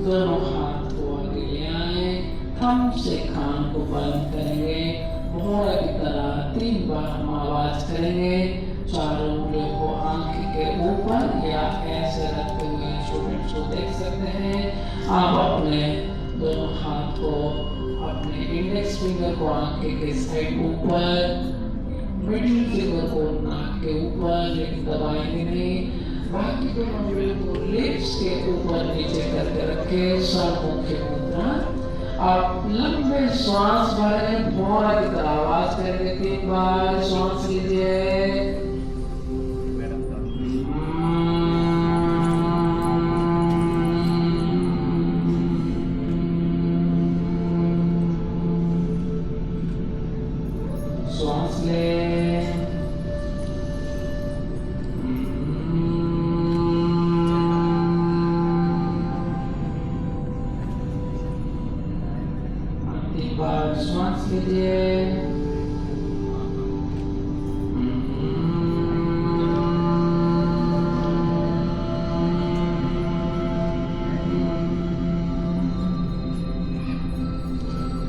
दोनों हाथ को आगे ले आए, थंब से कान को बंद करेंगे, भौरा की तरह 3 बार हम आवाज करेंगे। चारों उंगलियों को आंख के ऊपर या ऐसे रखते हुए स्टूडेंट्स को देख सकते हैं। आप अपने दोनों हाथ को, अपने इंडेक्स फिंगर को आंख के साइड ऊपर, मिडिल फिंगर को नाक के ऊपर, लेकिन दबाएंगे नहीं। बाकी दोनों उंगलियों को लिप्स के ऊपर नीचे करके रखें, सर्वमुखी मुद्रा। आप लंबे श्वास भरें, भौरा की तरह आवाज करेंगे 3 बार। श्वास लीजिए, श्वास लें, अंतिम बार श्वास लीजिए,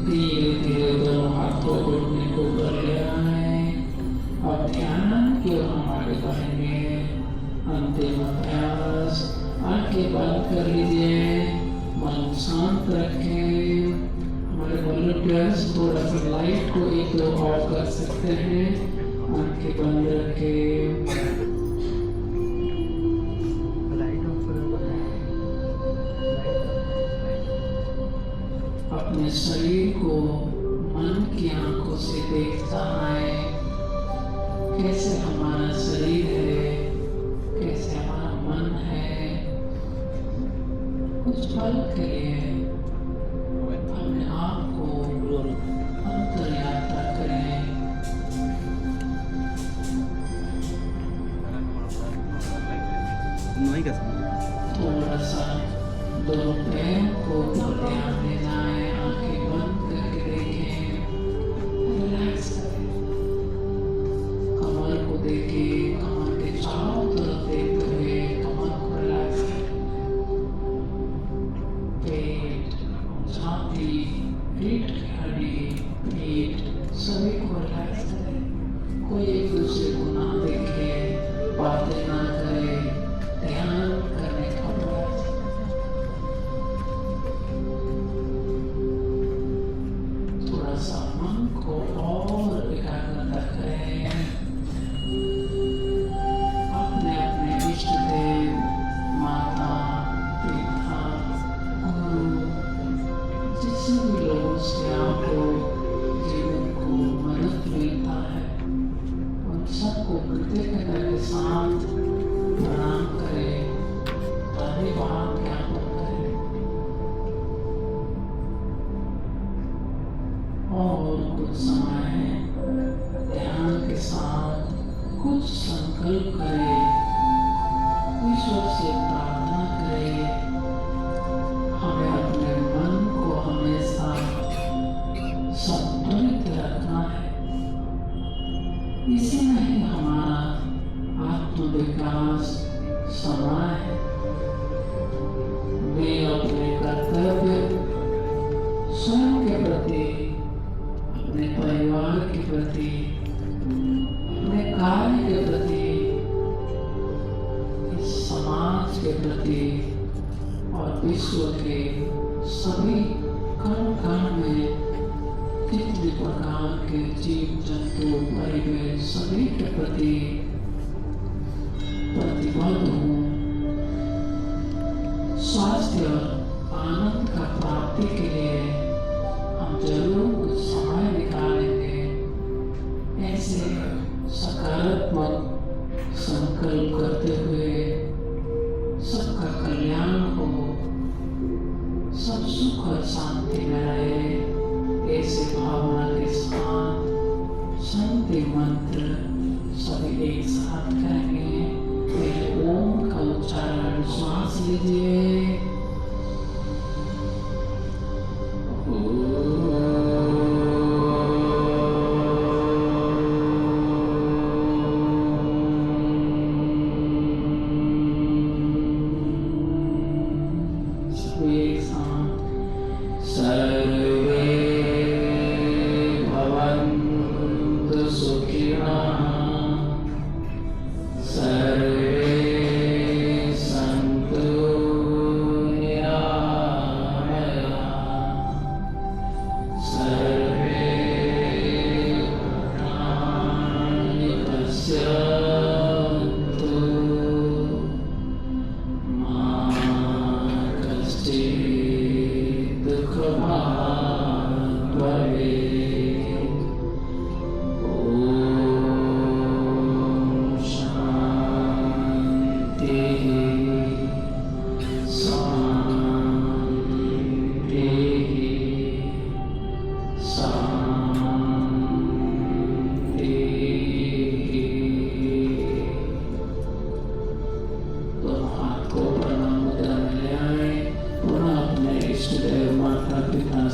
धीरे धीरे दोनों हाथ को घुटने को ऊपर ले आए। अब ध्यान की ओर हम आगे बढ़ेंगे। अंतिम अभ्यास, आंखें बंद कर लीजिए, मन शांत रखें। हमारे वॉलंटियर्स थोड़ा सा लाइट को 1-2 ऑफ कर सकते हैं। आंखें बंद रखें। अपने शरीर को मन की आंखों से देखता है, कैसे हमारा शरीर है, कैसे हमारा मन है। कुछ पल के लिए अपने आप को अंतर यात्रा करें। थोड़ा सा दोनों पैर को ध्यान देना है, आंखें बंद करके देखें, रिलैक्स करें। कमर को देखें, कमर के चारों तरफ देखते हुए कमर को रिलैक्स करें। पेट, छाती, पीठ की हड्डी, पीठ, सभी को रिलैक्स करें। कोई एक दूसरे को ना देखे, बातें ना करे, ध्यान करने का प्रयास। थोड़ा सा मन को और एकाग्रता करें। अपने अपने इष्ट देव, माता, पिता, गुरु, जिस भी लोगों से आपको जीवन को मदद मिलता है, उन सबको कृतज्ञता के साथ प्रणाम करें, धन्यवाद ज्ञापन करें। और कुछ समय ध्यान के साथ कुछ संकल्प करें, ईश्वर से प्रार्थना करें। हमें अपने मन को हमेशा संतुलित रखना है, इसी में ही हमारा आत्मविकास समा है। वे अपने कर्तव्य स्वयं के प्रति, अपने परिवार के प्रति, अपने कार्य के प्रति, इस समाज के प्रति और विश्व के सभी कण कण में जितने प्रकार के जीव जंतु, परिवेश, सभी के प्रति प्रतिबद्ध हूँ। स्वास्थ्य और आनंद का प्राप्ति के लिए हम जरूर कुछ समय निकालेंगे। ऐसे सकारात्मक संकल्प करते हुए सबका कल्याण हो, सब सुख और शांति में रहे, ऐसे भावना के साथ शांति मंत्र सभी एक साथ करेंगे। पहले ओम का उच्चारण, श्वास लीजिए।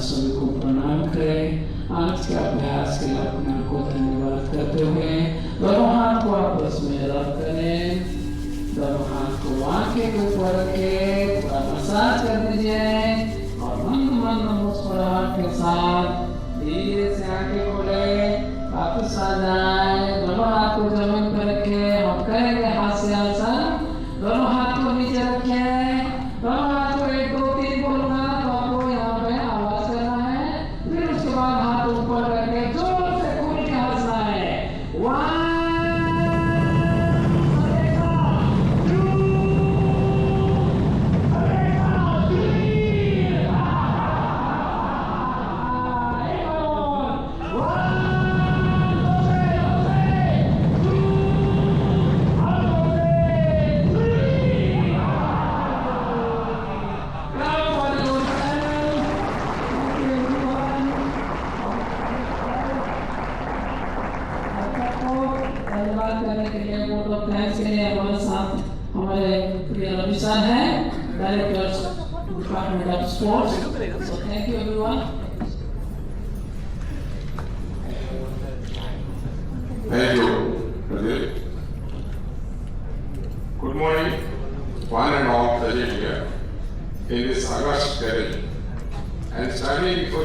सभी को प्रणाम करें। आज के अभ्यास के लिए अपने को धन्यवाद करते हुए दोनों हाथ को आपस में रब करें। दोनों हाथ को आंखें के ऊपर रखे थोड़ा मसाज कर दीजिए और मंद मंद मुस्कुराहट के साथ धीरे से आंखें खोले, वापस आ जाए। दोनों हाथ को जमीन पर रखे, हम करेंगे हास्यासन। दोनों हाथ को नीचे रखे, दोनों हाथ को 1 2 3 बोलूंगा तो आपको यहाँ पे आवाज करना है। फिर उसके बाद हाथ ऊपर करके जोर से खुल के हंसना है। 1 धन्यवाद करने के लिए वोट ऑफ थैंक्स के लिए हमारे साथ हमारे प्रिय रविशान हैं, director department of sports. So thank you everyone. Thank you, Pradeep. Good morning, one and all present here in this August gathering. And standing before